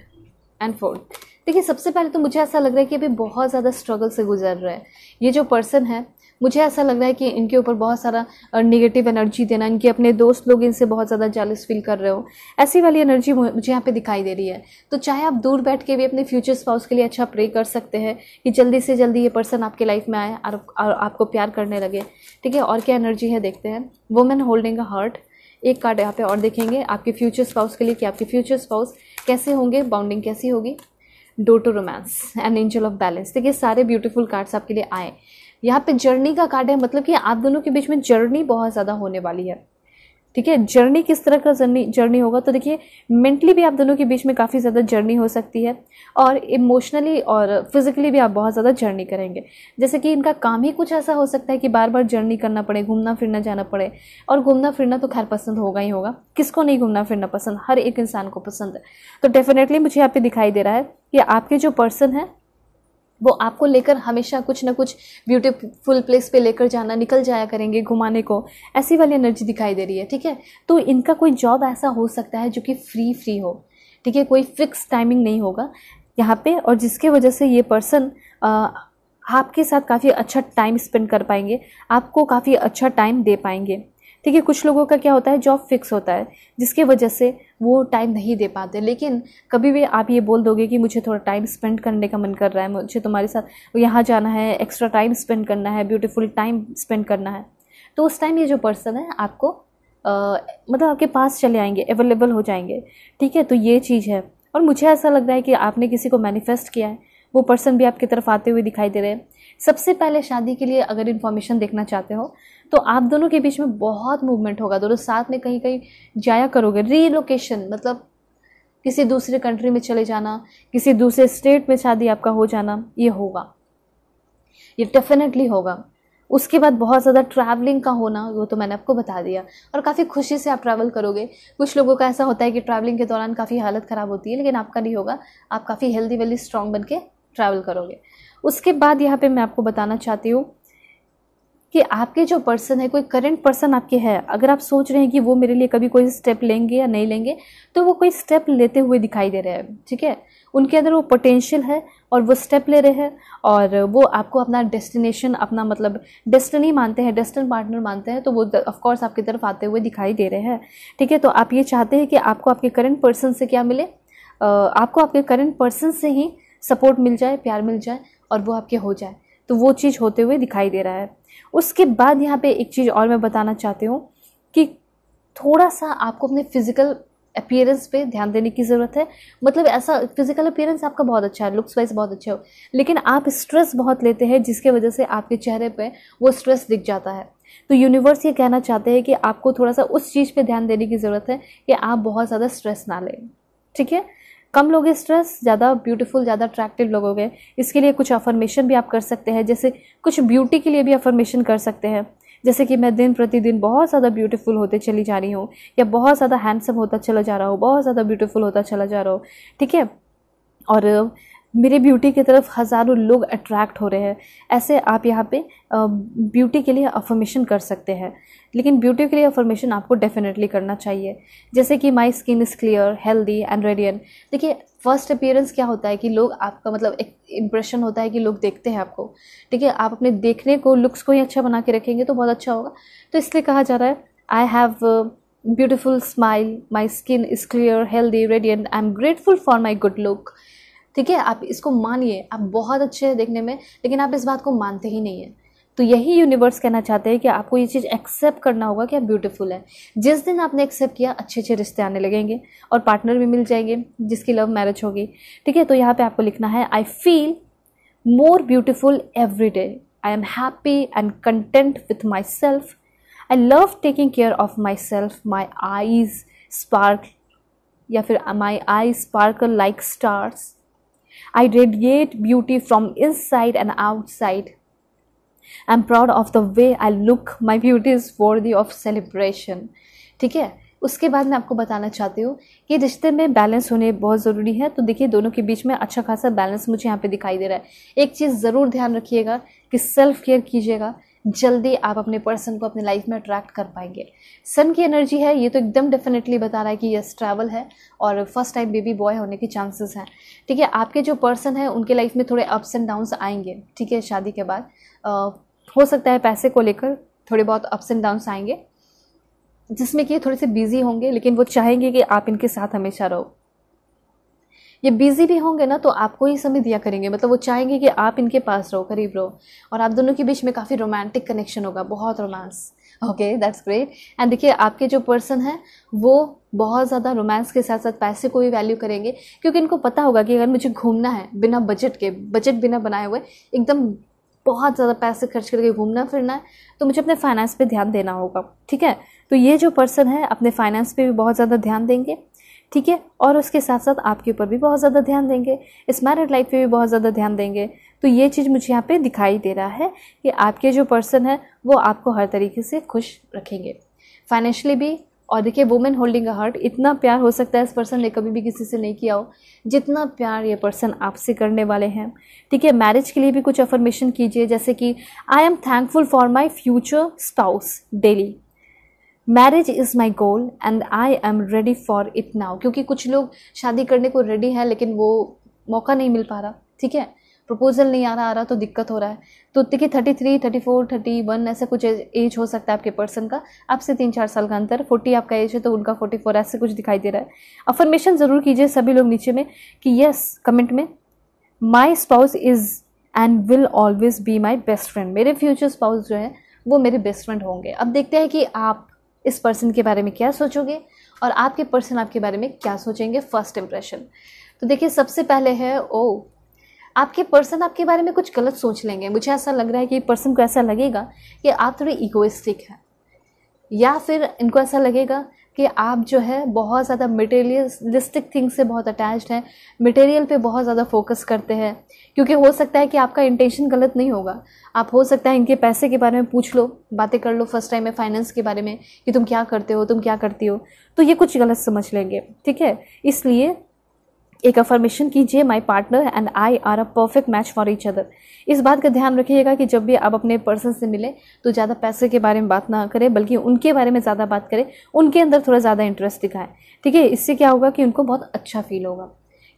and fourth. देखिए, सबसे पहले तो मुझे ऐसा लग रहा है कि अभी बहुत ज़्यादा स्ट्रगल से गुजर रहे हैं ये जो पर्सन है। मुझे ऐसा लग रहा है कि इनके ऊपर बहुत सारा नेगेटिव एनर्जी देना, इनके अपने दोस्त लोग इनसे बहुत ज़्यादा जेलस फील कर रहे हो, ऐसी वाली एनर्जी मुझे यहाँ पे दिखाई दे रही है। तो चाहे आप दूर बैठ के भी अपने फ्यूचर स्पाउस के लिए अच्छा प्रे कर सकते हैं कि जल्दी से जल्दी ये पर्सन आपके लाइफ में आए और आपको प्यार करने लगे। ठीक है, और क्या एनर्जी है देखते हैं। वुमेन होल्डिंग अ हार्ट, एक कार्ड यहाँ पे और देखेंगे आपके फ्यूचर स्पाउस के लिए कि आपके फ्यूचर स्पाउस कैसे होंगे, बाउंडिंग कैसी होगी। Door to romance and angel of balance. देखिए, सारे ब्यूटीफुल कार्ड्स आपके लिए आए। यहाँ पे जर्नी का कार्ड है, मतलब कि आप दोनों के बीच में जर्नी बहुत ज़्यादा होने वाली है। ठीक है, जर्नी किस तरह का जर्नी होगा तो देखिए, मेंटली भी आप दोनों के बीच में काफ़ी ज़्यादा जर्नी हो सकती है, और इमोशनली और फिजिकली भी आप बहुत ज़्यादा जर्नी करेंगे। जैसे कि इनका काम ही कुछ ऐसा हो सकता है कि बार बार जर्नी करना पड़े, घूमना फिरना जाना पड़े। और घूमना फिरना तो खैर पसंद होगा ही होगा, किसको नहीं घूमना फिरना पसंद, हर एक इंसान को पसंद है। तो डेफिनेटली मुझे यहाँ पे दिखाई दे रहा है कि आपके जो पर्सन है वो आपको लेकर हमेशा कुछ ना कुछ ब्यूटीफुल प्लेस पे लेकर जाना, निकल जाया करेंगे घुमाने को, ऐसी वाली एनर्जी दिखाई दे रही है। ठीक है, तो इनका कोई जॉब ऐसा हो सकता है जो कि फ्री हो। ठीक है, कोई फिक्स टाइमिंग नहीं होगा यहाँ पे, और जिसके वजह से ये पर्सन आपके साथ काफ़ी अच्छा टाइम स्पेंड कर पाएंगे, आपको काफ़ी अच्छा टाइम दे पाएंगे। ठीक है, कुछ लोगों का क्या होता है, जॉब फिक्स होता है जिसके वजह से वो टाइम नहीं दे पाते, लेकिन कभी भी आप ये बोल दोगे कि मुझे थोड़ा टाइम स्पेंड करने का मन कर रहा है, मुझे तुम्हारे साथ यहाँ जाना है, एक्स्ट्रा टाइम स्पेंड करना है, ब्यूटीफुल टाइम स्पेंड करना है, तो उस टाइम ये जो पर्सन है आपको मतलब आपके पास चले आएंगे, अवेलेबल हो जाएंगे। ठीक है, तो ये चीज़ है। और मुझे ऐसा लग रहा है कि आपने किसी को मैनिफेस्ट किया है, वो पर्सन भी आपकी तरफ आते हुए दिखाई दे रहे हैं। सबसे पहले शादी के लिए अगर इन्फॉर्मेशन देखना चाहते हो तो आप दोनों के बीच में बहुत मूवमेंट होगा, दोनों साथ में कहीं कहीं जाया करोगे। रीलोकेशन मतलब किसी दूसरे कंट्री में चले जाना, किसी दूसरे स्टेट में शादी आपका हो जाना, ये होगा, ये डेफिनेटली होगा। उसके बाद बहुत ज़्यादा ट्रैवलिंग का होना, वो तो मैंने आपको बता दिया, और काफ़ी खुशी से आप ट्रैवल करोगे। कुछ लोगों का ऐसा होता है कि ट्रैवलिंग के दौरान काफ़ी हालत ख़राब होती है, लेकिन आपका नहीं होगा, आप काफ़ी हेल्दी वेल्दी स्ट्रॉन्ग बन के ट्रैवल करोगे। उसके बाद यहाँ पे मैं आपको बताना चाहती हूँ कि आपके जो पर्सन है, कोई करंट पर्सन आपके है, अगर आप सोच रहे हैं कि वो मेरे लिए कभी कोई स्टेप लेंगे या नहीं लेंगे, तो वो कोई स्टेप लेते हुए दिखाई दे रहे हैं, ठीक है। उनके अंदर वो पोटेंशियल है और वो स्टेप ले रहे हैं, और वो आपको अपना डेस्टिनेशन, अपना मतलब डेस्टिनी मानते हैं, डेस्टिन पार्टनर मानते हैं, तो वो ऑफकोर्स आपकी तरफ आते हुए दिखाई दे रहे हैं, ठीक है। तो आप ये चाहते हैं कि आपको आपके करंट पर्सन से क्या मिले, आपको आपके करंट पर्सन से ही सपोर्ट मिल जाए, प्यार मिल जाए, और वो आपके हो जाए, तो वो चीज़ होते हुए दिखाई दे रहा है। उसके बाद यहाँ पे एक चीज़ और मैं बताना चाहती हूँ कि थोड़ा सा आपको अपने फिजिकल अपीयरेंस पे ध्यान देने की ज़रूरत है। मतलब ऐसा फिजिकल अपीयरेंस आपका बहुत अच्छा है, लुक्स वाइज बहुत अच्छे हो, लेकिन आप स्ट्रेस बहुत लेते हैं, जिसके वजह से आपके चेहरे पे वो स्ट्रेस दिख जाता है। तो यूनिवर्स ये कहना चाहते हैं कि आपको थोड़ा सा उस चीज़ पे ध्यान देने की ज़रूरत है कि आप बहुत ज़्यादा स्ट्रेस ना लें, ठीक है। कम लोगे स्ट्रेस, ज़्यादा ब्यूटीफुल, ज़्यादा अट्रैक्टिव लोगोगे। इसके लिए कुछ अफर्मेशन भी आप कर सकते हैं, जैसे कुछ ब्यूटी के लिए भी अफर्मेशन कर सकते हैं, जैसे कि मैं दिन प्रतिदिन बहुत ज़्यादा ब्यूटीफुल होते चली जा रही हूँ, या बहुत ज़्यादा हैंडसम होता चला जा रहा हूँ, बहुत ज़्यादा ब्यूटीफुल होता चला जा रहा हूँ, ठीक है। और मेरे ब्यूटी की तरफ हज़ारों लोग अट्रैक्ट हो रहे हैं। ऐसे आप यहाँ पे ब्यूटी के लिए अफर्मेशन कर सकते हैं, लेकिन ब्यूटी के लिए अफर्मेशन आपको डेफिनेटली करना चाहिए, जैसे कि my skin is clear, healthy and radiant. देखिए, फर्स्ट अपीयरेंस क्या होता है कि लोग आपका मतलब एक इम्प्रेशन होता है कि लोग देखते हैं आपको, ठीक है। आप अपने देखने को, लुक्स को ही अच्छा बना के रखेंगे तो बहुत अच्छा होगा। तो इसलिए कहा जा रहा है, I have beautiful smile, my skin is clear, healthy, radiant, I am grateful for my good look, ठीक है। आप इसको मानिए, आप बहुत अच्छे हैं देखने में, लेकिन आप इस बात को मानते ही नहीं हैं। तो यही यूनिवर्स कहना चाहते हैं कि आपको ये चीज़ एक्सेप्ट करना होगा कि आप ब्यूटीफुल है। जिस दिन आपने एक्सेप्ट किया, अच्छे अच्छे रिश्ते आने लगेंगे और पार्टनर भी मिल जाएंगे जिसकी लव मैरिज होगी, ठीक है। तो यहाँ पे आपको लिखना है, I feel more beautiful every day, I am happy and content with my self, I love taking care of my self, my eyes spark, या फिर my eyes sparkle like stars, I radiate beauty from inside and outside. I'm proud of the way I look. My beauty is worthy of celebration. ठीक है। उसके बाद मैं आपको बताना चाहती हूँ कि रिश्ते में बैलेंस होने बहुत ज़रूरी है। तो देखिए, दोनों के बीच में अच्छा खासा बैलेंस मुझे यहाँ पे दिखाई दे रहा है। एक चीज़ ज़रूर ध्यान रखिएगा कि सेल्फ केयर कीजिएगा, जल्दी आप अपने पर्सन को अपने लाइफ में अट्रैक्ट कर पाएंगे। सन की एनर्जी है, ये तो एकदम डेफिनेटली बता रहा है कि यस, ट्रैवल है और फर्स्ट टाइम बेबी बॉय होने के चांसेस हैं, ठीक है। आपके जो पर्सन है उनके लाइफ में थोड़े अप्स एंड डाउन्स आएंगे, ठीक है। शादी के बाद हो सकता है पैसे को लेकर थोड़े बहुत अप्स एंड डाउन्स आएंगे, जिसमें कि थोड़े से बिजी होंगे, लेकिन वो चाहेंगे कि आप इनके साथ हमेशा रहो। ये बिजी भी होंगे ना तो आपको ही समय दिया करेंगे, मतलब वो चाहेंगे कि आप इनके पास रहो, करीब रहो, और आप दोनों के बीच में काफ़ी रोमांटिक कनेक्शन होगा, बहुत romance. Okay, that's great. And देखिए, आपके जो पर्सन है वो बहुत ज़्यादा रोमांस के साथ साथ पैसे को भी वैल्यू करेंगे, क्योंकि इनको पता होगा कि अगर मुझे घूमना है बिना बजट के, बजट बिना बनाए हुए एकदम बहुत ज़्यादा पैसे खर्च करके घूमना फिरना है, तो मुझे अपने फाइनेंस पे ध्यान देना होगा, ठीक है। तो ये जो पर्सन है अपने फाइनेंस पे भी बहुत ज़्यादा ध्यान देंगे, ठीक है, और उसके साथ साथ आपके ऊपर भी बहुत ज़्यादा ध्यान देंगे, इस मैरिड लाइफ पे भी बहुत ज़्यादा ध्यान देंगे। तो ये चीज़ मुझे यहाँ पे दिखाई दे रहा है कि आपके जो पर्सन है वो आपको हर तरीके से खुश रखेंगे, फाइनेंशियली भी। और देखिए, वुमेन होल्डिंग अ हार्ट, इतना प्यार हो सकता है इस पर्सन ने कभी भी किसी से नहीं किया हो जितना प्यार ये पर्सन आपसे करने वाले हैं, ठीक है। मैरिज के लिए भी कुछ अफर्मेशन कीजिए, जैसे कि I am thankful for my future spouse daily, marriage is my goal and I am ready for it now. क्योंकि कुछ लोग शादी करने को रेडी हैं, लेकिन वो मौका नहीं मिल पा रहा, ठीक है, प्रपोजल नहीं आ रहा तो दिक्कत हो रहा है। तो देखिए, 33, 34, 31 ऐसे कुछ एज हो सकता है आपके पर्सन का, आपसे 3-4 साल का अंतर। 40 आपका एज है तो उनका 44 ऐसे कुछ दिखाई दे रहा है। अफर्मेशन ज़रूर कीजिए सभी लोग नीचे में कि यस, कमेंट में, my spouse is and will always be my best friend. मेरे फ्यूचर स्पाउस जो है वो मेरे बेस्ट फ्रेंड होंगे। अब देखते हैं कि आप इस पर्सन के बारे में क्या सोचोगे और आपके पर्सन आपके बारे में क्या सोचेंगे। फर्स्ट इंप्रेशन तो देखिए, सबसे पहले है आपके पर्सन आपके बारे में कुछ गलत सोच लेंगे। मुझे ऐसा लग रहा है कि पर्सन को ऐसा लगेगा कि आप थोड़े इगोइस्टिक हैं, या फिर इनको ऐसा लगेगा कि आप जो है बहुत ज़्यादा मटेरियलिस्टिक थिंग से बहुत अटैच्ड हैं, मटेरियल पे बहुत ज़्यादा फोकस करते हैं, क्योंकि हो सकता है कि आपका इंटेंशन गलत नहीं होगा। आप हो सकता है इनके पैसे के बारे में पूछ लो, बातें कर लो फर्स्ट टाइम में फाइनेंस के बारे में कि तुम क्या करते हो, तुम क्या करती हो, तो ये कुछ गलत समझ लेंगे, ठीक है। इसलिए एक अफर्मेशन कीजिए, my partner and I are a perfect match for each other. इस बात का ध्यान रखिएगा कि जब भी आप अपने पर्सन से मिलें तो ज़्यादा पैसे के बारे में बात ना करें, बल्कि उनके बारे में ज़्यादा बात करें, उनके अंदर थोड़ा ज़्यादा इंटरेस्ट दिखाएं, ठीक है। इससे क्या होगा कि उनको बहुत अच्छा फील होगा,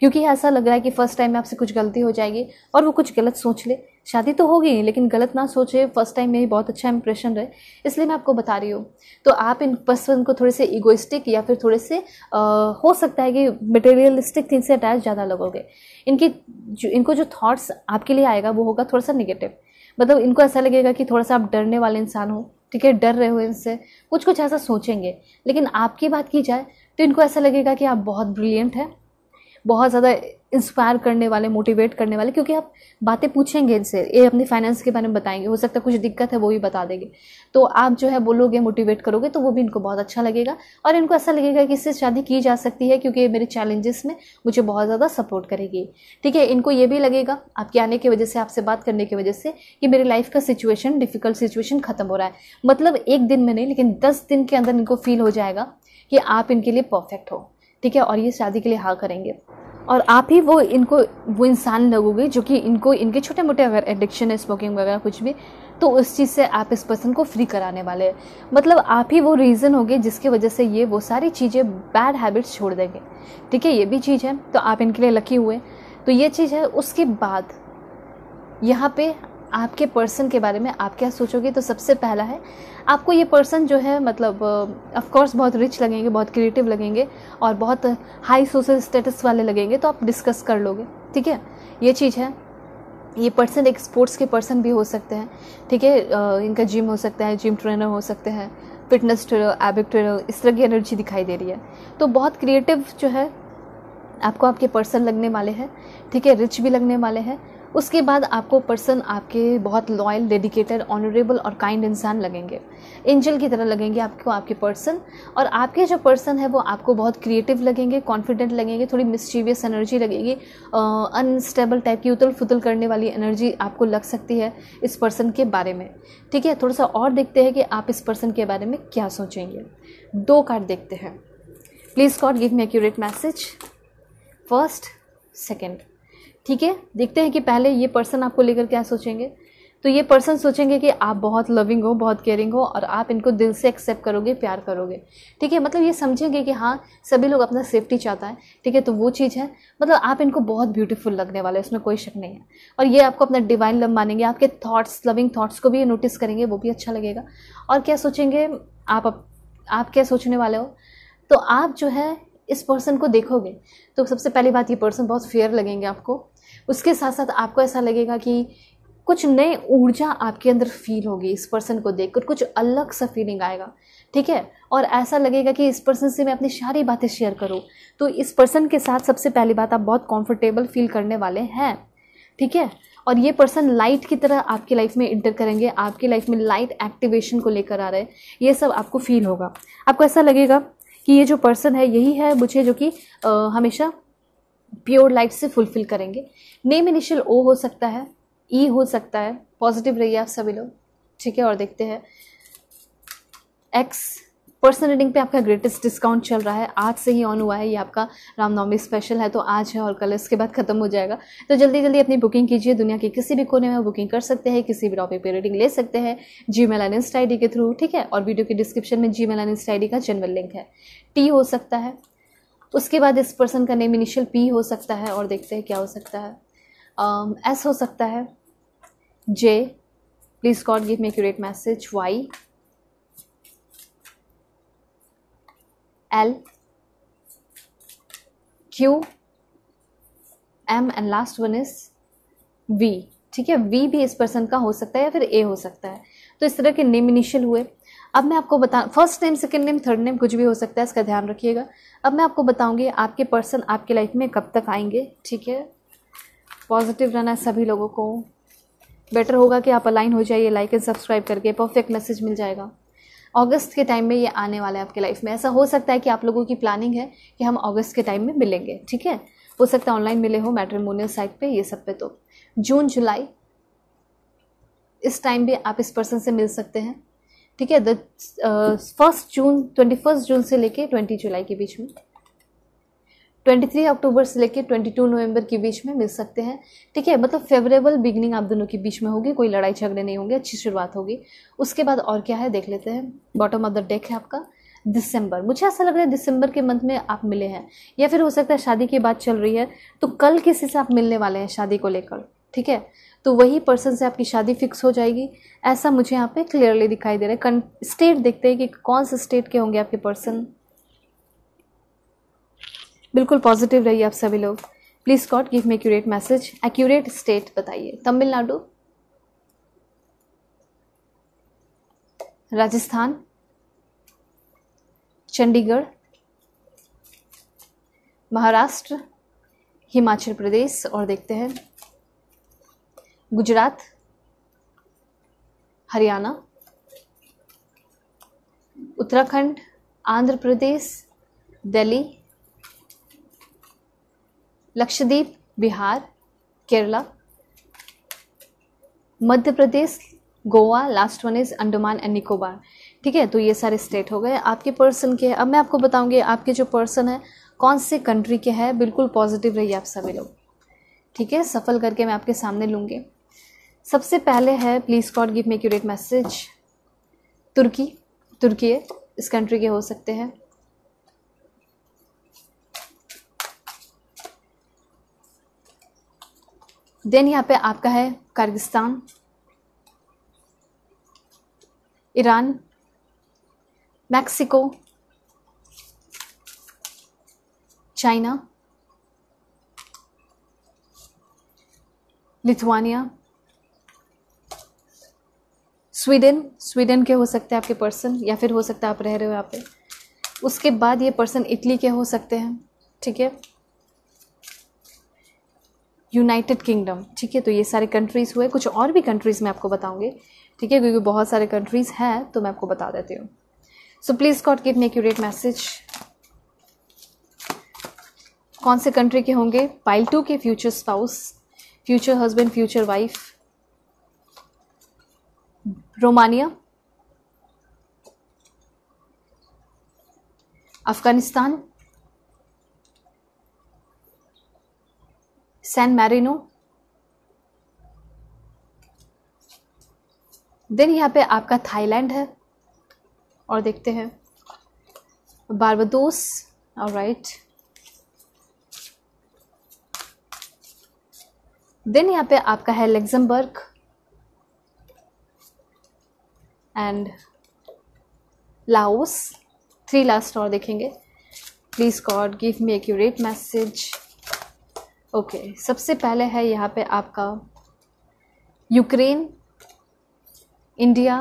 क्योंकि ऐसा लग रहा है कि फर्स्ट टाइम में आपसे कुछ गलती हो जाएगी और वो कुछ गलत सोच ले। शादी तो होगी लेकिन गलत ना सोचे, फर्स्ट टाइम में ही बहुत अच्छा इंप्रेशन रहे, इसलिए मैं आपको बता रही हूँ। तो आप इन पर्सन को थोड़े से इगोइस्टिक या फिर थोड़े से हो सकता है कि मटेरियलिस्टिक थिंग से अटैच ज़्यादा लगोगे। इनको जो थॉट्स आपके लिए आएगा वो होगा थोड़ा सा निगेटिव, मतलब इनको ऐसा लगेगा कि थोड़ा सा आप डरने वाले इंसान हो, ठीक है, डर रहे हो इनसे, कुछ कुछ ऐसा सोचेंगे। लेकिन आपकी बात की जाए तो इनको ऐसा लगेगा कि आप बहुत ब्रिलियंट हैं, बहुत ज़्यादा इंस्पायर करने वाले, मोटिवेट करने वाले, क्योंकि आप बातें पूछेंगे इनसे, ये अपने फाइनेंस के बारे में बताएंगे, हो सकता है कुछ दिक्कत है वो भी बता देंगे, तो आप जो है बोलोगे, मोटिवेट करोगे, तो वो भी इनको बहुत अच्छा लगेगा और इनको ऐसा लगेगा कि इससे शादी की जा सकती है क्योंकि मेरे चैलेंजेस में मुझे बहुत ज़्यादा सपोर्ट करेगी, ठीक है। इनको ये भी लगेगा आपके आने की वजह से, आपसे बात करने की वजह से, कि मेरी लाइफ का सिचुएशन, डिफिकल्ट सिचुएशन खत्म हो रहा है। मतलब एक दिन में नहीं, लेकिन 10 दिन के अंदर इनको फील हो जाएगा कि आप इनके लिए परफेक्ट हो, ठीक है, और ये शादी के लिए हाँ करेंगे। और आप ही वो इंसान लगोगे जो कि इनके छोटे मोटे अगर एडिक्शन है, स्मोकिंग वगैरह कुछ भी, तो उस चीज़ से आप इस पर्सन को फ्री कराने वाले हैं। मतलब आप ही वो रीज़न होगे जिसकी वजह से ये वो सारी चीज़ें, बैड हैबिट्स छोड़ देंगे, ठीक है। ये भी चीज़ है, तो आप इनके लिए लकी हुए, तो ये चीज़ है। उसके बाद यहाँ पे आपके पर्सन के बारे में आप क्या सोचोगे, तो सबसे पहला है आपको ये पर्सन जो है, मतलब ऑफ कोर्स बहुत रिच लगेंगे, बहुत क्रिएटिव लगेंगे और बहुत हाई सोशल स्टेटस वाले लगेंगे, तो आप डिस्कस कर लोगे, ठीक है, ये चीज़ है। ये पर्सन एक स्पोर्ट्स के पर्सन भी हो सकते हैं, ठीक है, इनका जिम हो सकता है, जिम ट्रेनर हो सकते हैं, फिटनेस ट्रेनर, एबिक ट्रेनर, इस तरह की एनर्जी दिखाई दे रही है। तो बहुत क्रिएटिव जो है आपको आपके पर्सन लगने वाले हैं, ठीक है, रिच भी लगने वाले हैं। उसके बाद आपको पर्सन आपके बहुत लॉयल, डेडिकेटेड, ऑनरेबल और काइंड इंसान लगेंगे, एंजल की तरह लगेंगे आपको आपके पर्सन। और आपके जो पर्सन है वो आपको बहुत क्रिएटिव लगेंगे, कॉन्फिडेंट लगेंगे, थोड़ी मिस्चीवियस एनर्जी लगेगी, अनस्टेबल टाइप की उथल फुथल करने वाली एनर्जी आपको लग सकती है इस पर्सन के बारे में, ठीक है। थोड़ा सा और देखते हैं कि आप इस पर्सन के बारे में क्या सोचेंगे। 2 कार्ड देखते हैं। Please God give me accurate message, first, second, ठीक है। देखते हैं कि पहले ये पर्सन आपको लेकर क्या सोचेंगे। तो ये पर्सन सोचेंगे कि आप बहुत लविंग हो, बहुत केयरिंग हो और आप इनको दिल से एक्सेप्ट करोगे, प्यार करोगे, ठीक है। मतलब ये समझेंगे कि हाँ, सभी लोग अपना सेफ्टी चाहता है, ठीक है, तो वो चीज़ है। मतलब आप इनको बहुत ब्यूटीफुल लगने वाले, इसमें कोई शक नहीं है। और ये आपको अपना डिवाइन लव मानेंगे, आपके थॉट्स, लविंग थॉट्स को भी ये नोटिस करेंगे, वो भी अच्छा लगेगा। और क्या सोचेंगे आप क्या सोचने वाले हो, तो आप जो है इस पर्सन को देखोगे तो सबसे पहली बात, ये पर्सन बहुत फेयर लगेंगे आपको। उसके साथ साथ आपको ऐसा लगेगा कि कुछ नई ऊर्जा आपके अंदर फील होगी इस पर्सन को देखकर, कुछ अलग सा फीलिंग आएगा, ठीक है। और ऐसा लगेगा कि इस पर्सन से मैं अपनी सारी बातें शेयर करूं। तो इस पर्सन के साथ सबसे पहली बात, आप बहुत कंफर्टेबल फील करने वाले हैं, ठीक है। और ये पर्सन लाइट की तरह आपकी लाइफ में इंटर करेंगे, आपकी लाइफ में लाइट एक्टिवेशन को लेकर आ रहे हैं, ये सब आपको फील होगा। आपको ऐसा लगेगा कि ये जो पर्सन है यही है मुझे जो कि हमेशा प्योर लाइट से फुलफिल करेंगे। नेम इनिशियल ओ हो सकता है, ई हो सकता है। पॉजिटिव रहिए आप सभी लोग, ठीक है। और देखते हैं एक्स पर्सन रीडिंग पे आपका ग्रेटेस्ट डिस्काउंट चल रहा है, आज से ही ऑन हुआ है, ये आपका रामनवमी स्पेशल है, तो आज है और कल इसके बाद खत्म हो जाएगा। तो जल्दी जल्दी अपनी बुकिंग कीजिए, दुनिया के किसी भी कोने में बुकिंग कर सकते हैं, किसी भी टॉपिक पे रीडिंग ले सकते हैं जीमेल एंड इंस्टा आईडी के थ्रू, ठीक है। और वीडियो के डिस्क्रिप्शन में जीमेल एंड इंस्टा आईडी का जेन्युइन लिंक है। टी हो सकता है, उसके बाद इस पर्सन का नेम इनिशियल पी हो सकता है, और देखते हैं क्या हो सकता है। एस हो सकता है, J, please God give me accurate message, Y, L, Q, M and last one is V, ठीक है। वी भी इस पर्सन का हो सकता है या फिर ए हो सकता है। तो इस तरह के नेम इनिशियल हुए। अब मैं आपको first name, second name, third name कुछ भी हो सकता है, इसका ध्यान रखिएगा। अब मैं आपको बताऊंगी आपके पर्सन आपके लाइफ में कब तक आएंगे, ठीक है। पॉजिटिव रहना है सभी लोगों को, बेटर होगा कि आप अलाइन हो जाइए लाइक एंड सब्सक्राइब करके, परफेक्ट मैसेज मिल जाएगा। अगस्त के टाइम में ये आने वाला है आपके लाइफ में। ऐसा हो सकता है कि आप लोगों की प्लानिंग है कि हम अगस्त के टाइम में मिलेंगे, ठीक है। हो सकता है ऑनलाइन मिले हो, मैट्रिमोनियल साइट पे, ये सब पे। तो जून जुलाई इस टाइम भी आप इस पर्सन से मिल सकते हैं, ठीक है। 21 जून से लेके 20 जुलाई के बीच में, 23 अक्टूबर से लेके 22 नवंबर के बीच में मिल सकते हैं, ठीक है। मतलब फेवरेबल बिगनिंग आप दोनों के बीच में होगी, कोई लड़ाई झगड़े नहीं होंगे, अच्छी शुरुआत होगी। उसके बाद और क्या है देख लेते हैं। बॉटम ऑफ द डेक है आपका दिसंबर। मुझे ऐसा लग रहा है दिसंबर के मंथ में आप मिले हैं, या फिर हो सकता है शादी की बात चल रही है, तो कल किसी से आप मिलने वाले हैं शादी को लेकर, ठीक है। तो वही पर्सन से आपकी शादी फिक्स हो जाएगी, ऐसा मुझे यहाँ पे क्लियरली दिखाई दे रहा है। स्टेट देखते हैं कि कौन से स्टेट के होंगे आपके पर्सन। बिल्कुल पॉजिटिव रहिए आप सभी लोग। Please God give me accurate message. Accurate state बताइए। तमिलनाडु, राजस्थान, चंडीगढ़, महाराष्ट्र, हिमाचल प्रदेश, और देखते हैं Gujarat, Haryana, Uttarakhand, Andhra Pradesh, Delhi, Lakshadweep, Bihar, Kerala, Madhya Pradesh, Goa, last one is Andaman and Nicobar, ठीक है। तो ये सारे स्टेट हो गए आपके पर्सन के। अब मैं आपको बताऊंगी आपके जो पर्सन है कौन से कंट्री के हैं। बिल्कुल पॉजिटिव रहिए आप सभी लोग, ठीक है। सफल करके मैं आपके सामने लूंगी। सबसे पहले है please God give me accurate message. तुर्की इस कंट्री के हो सकते हैं। देन यहाँ पे आपका है Kyrgyzstan, Iran, Mexico, China, Lithuania, Sweden के हो सकते हैं आपके पर्सन, या फिर हो सकता है आप रह रहे हो यहाँ पे। उसके बाद ये पर्सन इटली के हो सकते हैं, ठीक है। यूनाइटेड किंगडम, ठीक है। तो ये सारे कंट्रीज हुए। कुछ और भी कंट्रीज मैं आपको बताऊंगी, ठीक है, क्योंकि बहुत सारे कंट्रीज हैं तो मैं आपको बता देती हूँ। So please God give me accurate message. कौन से कंट्री के होंगे? पाइल 2 के future spouse, future husband, future wife, Romania, Afghanistan, San Marino. Then यहाँ पे आपका थाईलैंड है, और देखते हैं बारबाडोस, ऑलराइट। देन यहाँ पे आपका है लग्जमबर्ग एंड लाओस। 3 लास्ट और देखेंगे। Please God give me accurate message. Okay, सबसे पहले है यहाँ पे आपका Ukraine, India,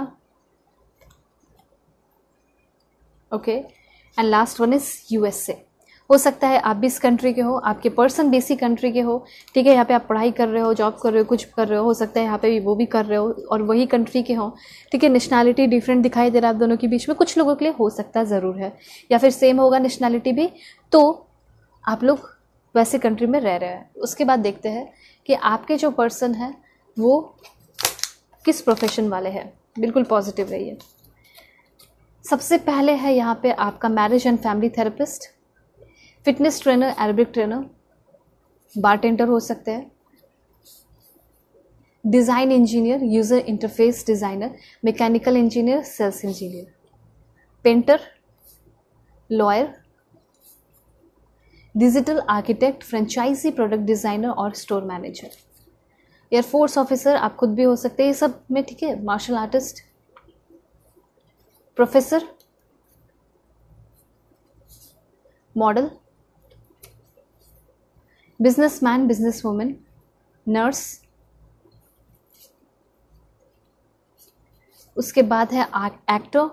okay, and last one is USA. हो सकता है आप भी इस कंट्री के हो, आपके पर्सन भी इसी कंट्री के हो, ठीक है। यहाँ पे आप पढ़ाई कर रहे हो, जॉब कर रहे हो, कुछ कर रहे हो सकता है यहाँ पे भी वो भी कर रहे हो और वही कंट्री के हो, ठीक है। नेशनैलिटी डिफरेंट दिखाई दे रहा है आप दोनों के बीच में, कुछ लोगों के लिए हो सकता है ज़रूर है, या फिर सेम होगा नेशनैलिटी भी, तो आप लोग वैसे कंट्री में रह रहे हैं। उसके बाद देखते हैं कि आपके जो पर्सन है वो किस प्रोफेशन वाले हैं। बिल्कुल पॉजिटिव रहिए। सबसे पहले है यहाँ पे आपका marriage and family therapist, fitness trainer, aerobic trainer, bartender हो सकते हैं, design engineer, user interface designer, mechanical engineer, sales engineer, painter, lawyer, digital architect, franchisee product designer और स्टोर मैनेजर, एयरफोर्स ऑफिसर आप खुद भी हो सकते हैं ये सब में, ठीक है। Martial artist, professor, model, businessman, business women, nurse. उसके बाद है actor,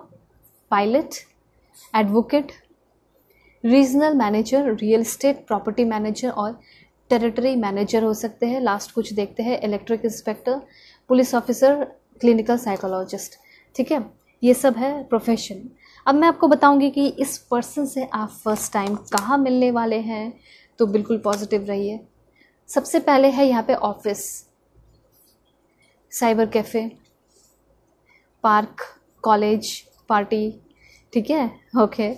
pilot, advocate, regional manager, real estate property manager और टेरिटरी मैनेजर हो सकते हैं। लास्ट कुछ देखते हैं, electric inspector, police officer, clinical psychologist, ठीक है। ये सब है प्रोफेशन। अब मैं आपको बताऊंगी कि इस पर्सन से आप फर्स्ट टाइम कहाँ मिलने वाले हैं, तो बिल्कुल पॉजिटिव रहिए। सबसे पहले है यहाँ पे office, cyber cafe, park, college, party, ठीक है, okay,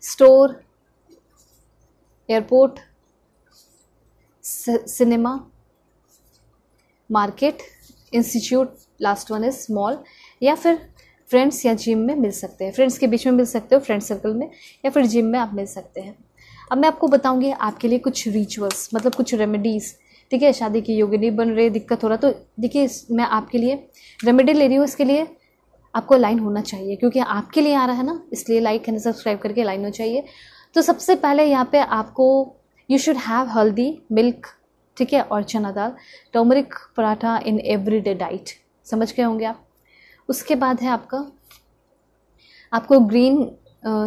store, airport, cinema, market, institute, last one is mall, या फिर फ्रेंड्स या जिम में मिल सकते हैं। फ्रेंड्स के बीच में मिल सकते हो, फ्रेंड सर्कल में, या फिर जिम में आप मिल सकते हैं। अब मैं आपको बताऊंगी आपके लिए कुछ रिचुअल्स, मतलब कुछ रेमेडीज़, ठीक है। शादी के योग्य नहीं बन रहे, दिक्कत हो रहा, तो देखिए मैं आपके लिए रेमेडी ले रही हूँ। इसके लिए आपको लाइन होना चाहिए, क्योंकि आपके लिए आ रहा है ना, इसलिए लाइक एंड सब्सक्राइब करके लाइन हो चाहिए। तो सबसे पहले यहाँ पे आपको you should have haldi, milk, ठीक है, और chana dal, turmeric paratha in everyday diet, समझ गए होंगे आप। उसके बाद है आपको ग्रीन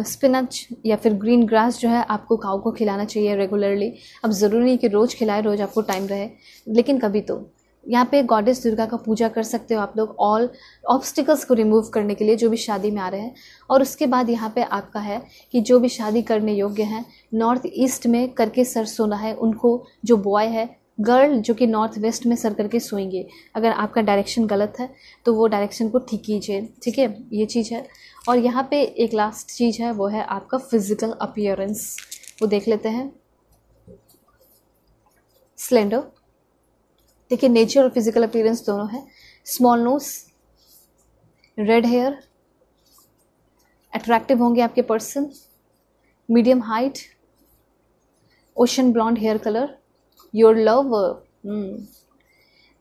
स्पिनच या फिर ग्रीन ग्रास जो है आपको काऊ को खिलाना चाहिए रेगुलरली। अब ज़रूरी नहीं कि रोज़ खिलाए, रोज़ आपको टाइम रहे, लेकिन कभी तो। यहाँ पे गॉडेस दुर्गा का पूजा कर सकते हो आप लोग, ऑल ऑब्स्टिकल्स को रिमूव करने के लिए, जो भी शादी में आ रहे हैं। और उसके बाद यहाँ पे आपका है कि जो भी शादी करने योग्य हैं, नॉर्थ ईस्ट में करके सर सोना है उनको, जो बॉय है, गर्ल जो कि नॉर्थ वेस्ट में सर करके सोएंगे। अगर आपका डायरेक्शन गलत है तो वो डायरेक्शन को ठीक कीजिए, ठीक है, ये चीज़ है। और यहाँ पे एक लास्ट चीज़ है, वो है आपका फिजिकल अपीयरेंस, वो देख लेते हैं। स्लेंडर, देखिए नेचर और फिजिकल अपीयरेंस दोनों है। Small nose, red hair, attractive होंगे आपके person, medium height, ocean blonde hair colour, your love,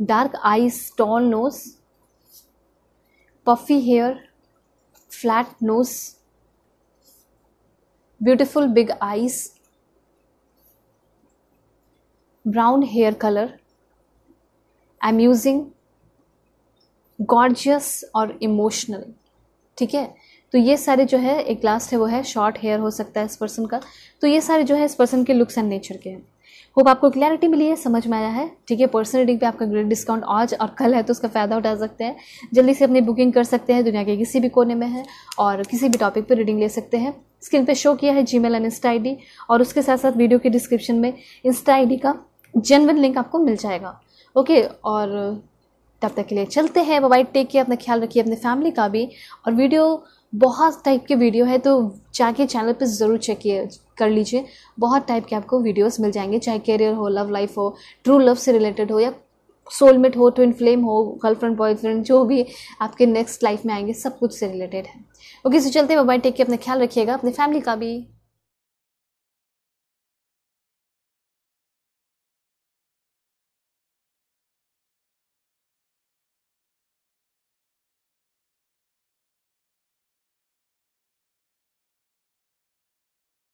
dark eyes, tall nose, puffy hair, flat nose, beautiful big eyes, brown hair colour, amusing, gorgeous और emotional, ठीक है। तो ये सारे जो है, एक लास्ट है वो है शॉर्ट हेयर हो सकता है इस पर्सन का। तो ये सारे जो है इस पर्सन के लुक्स एंड नेचर के हैं। होप आपको क्लैरिटी मिली है, समझ में आया है, ठीक है। पर्सनल रीडिंग पे आपका ग्रेट डिस्काउंट आज और कल है, तो उसका फ़ायदा उठा सकते हैं। जल्दी से अपनी बुकिंग कर सकते हैं, दुनिया के किसी भी कोने में है, और किसी भी टॉपिक पर रीडिंग ले सकते हैं। स्क्रीन पे शो किया है जीमेल एंड इंस्टा ID, और उसके साथ साथ वीडियो के डिस्क्रिप्शन में इंस्टा ID का जेन्युइन लिंक आपको मिल जाएगा, ओके। और तब तक के लिए चलते हैं, बाय, टेक केयर, अपना ख्याल रखिए, अपने फैमिली का भी। और वीडियो बहुत टाइप के वीडियो है, तो जाके चैनल पे ज़रूर चेक कर लीजिए। बहुत टाइप के आपको वीडियोस मिल जाएंगे, चाहे करियर हो, लव लाइफ हो, ट्रू लव से रिलेटेड हो, या सोलमेट हो, ट्विन फ्लेम हो, गर्लफ्रेंड बॉयफ्रेंड, जो भी आपके नेक्स्ट लाइफ में आएंगे, सब कुछ से रिलेटेड है, ओके। सो चलते हैं, बाय, टेक केयर, अपना ख्याल रखिएगा, अपने फैमिली का भी।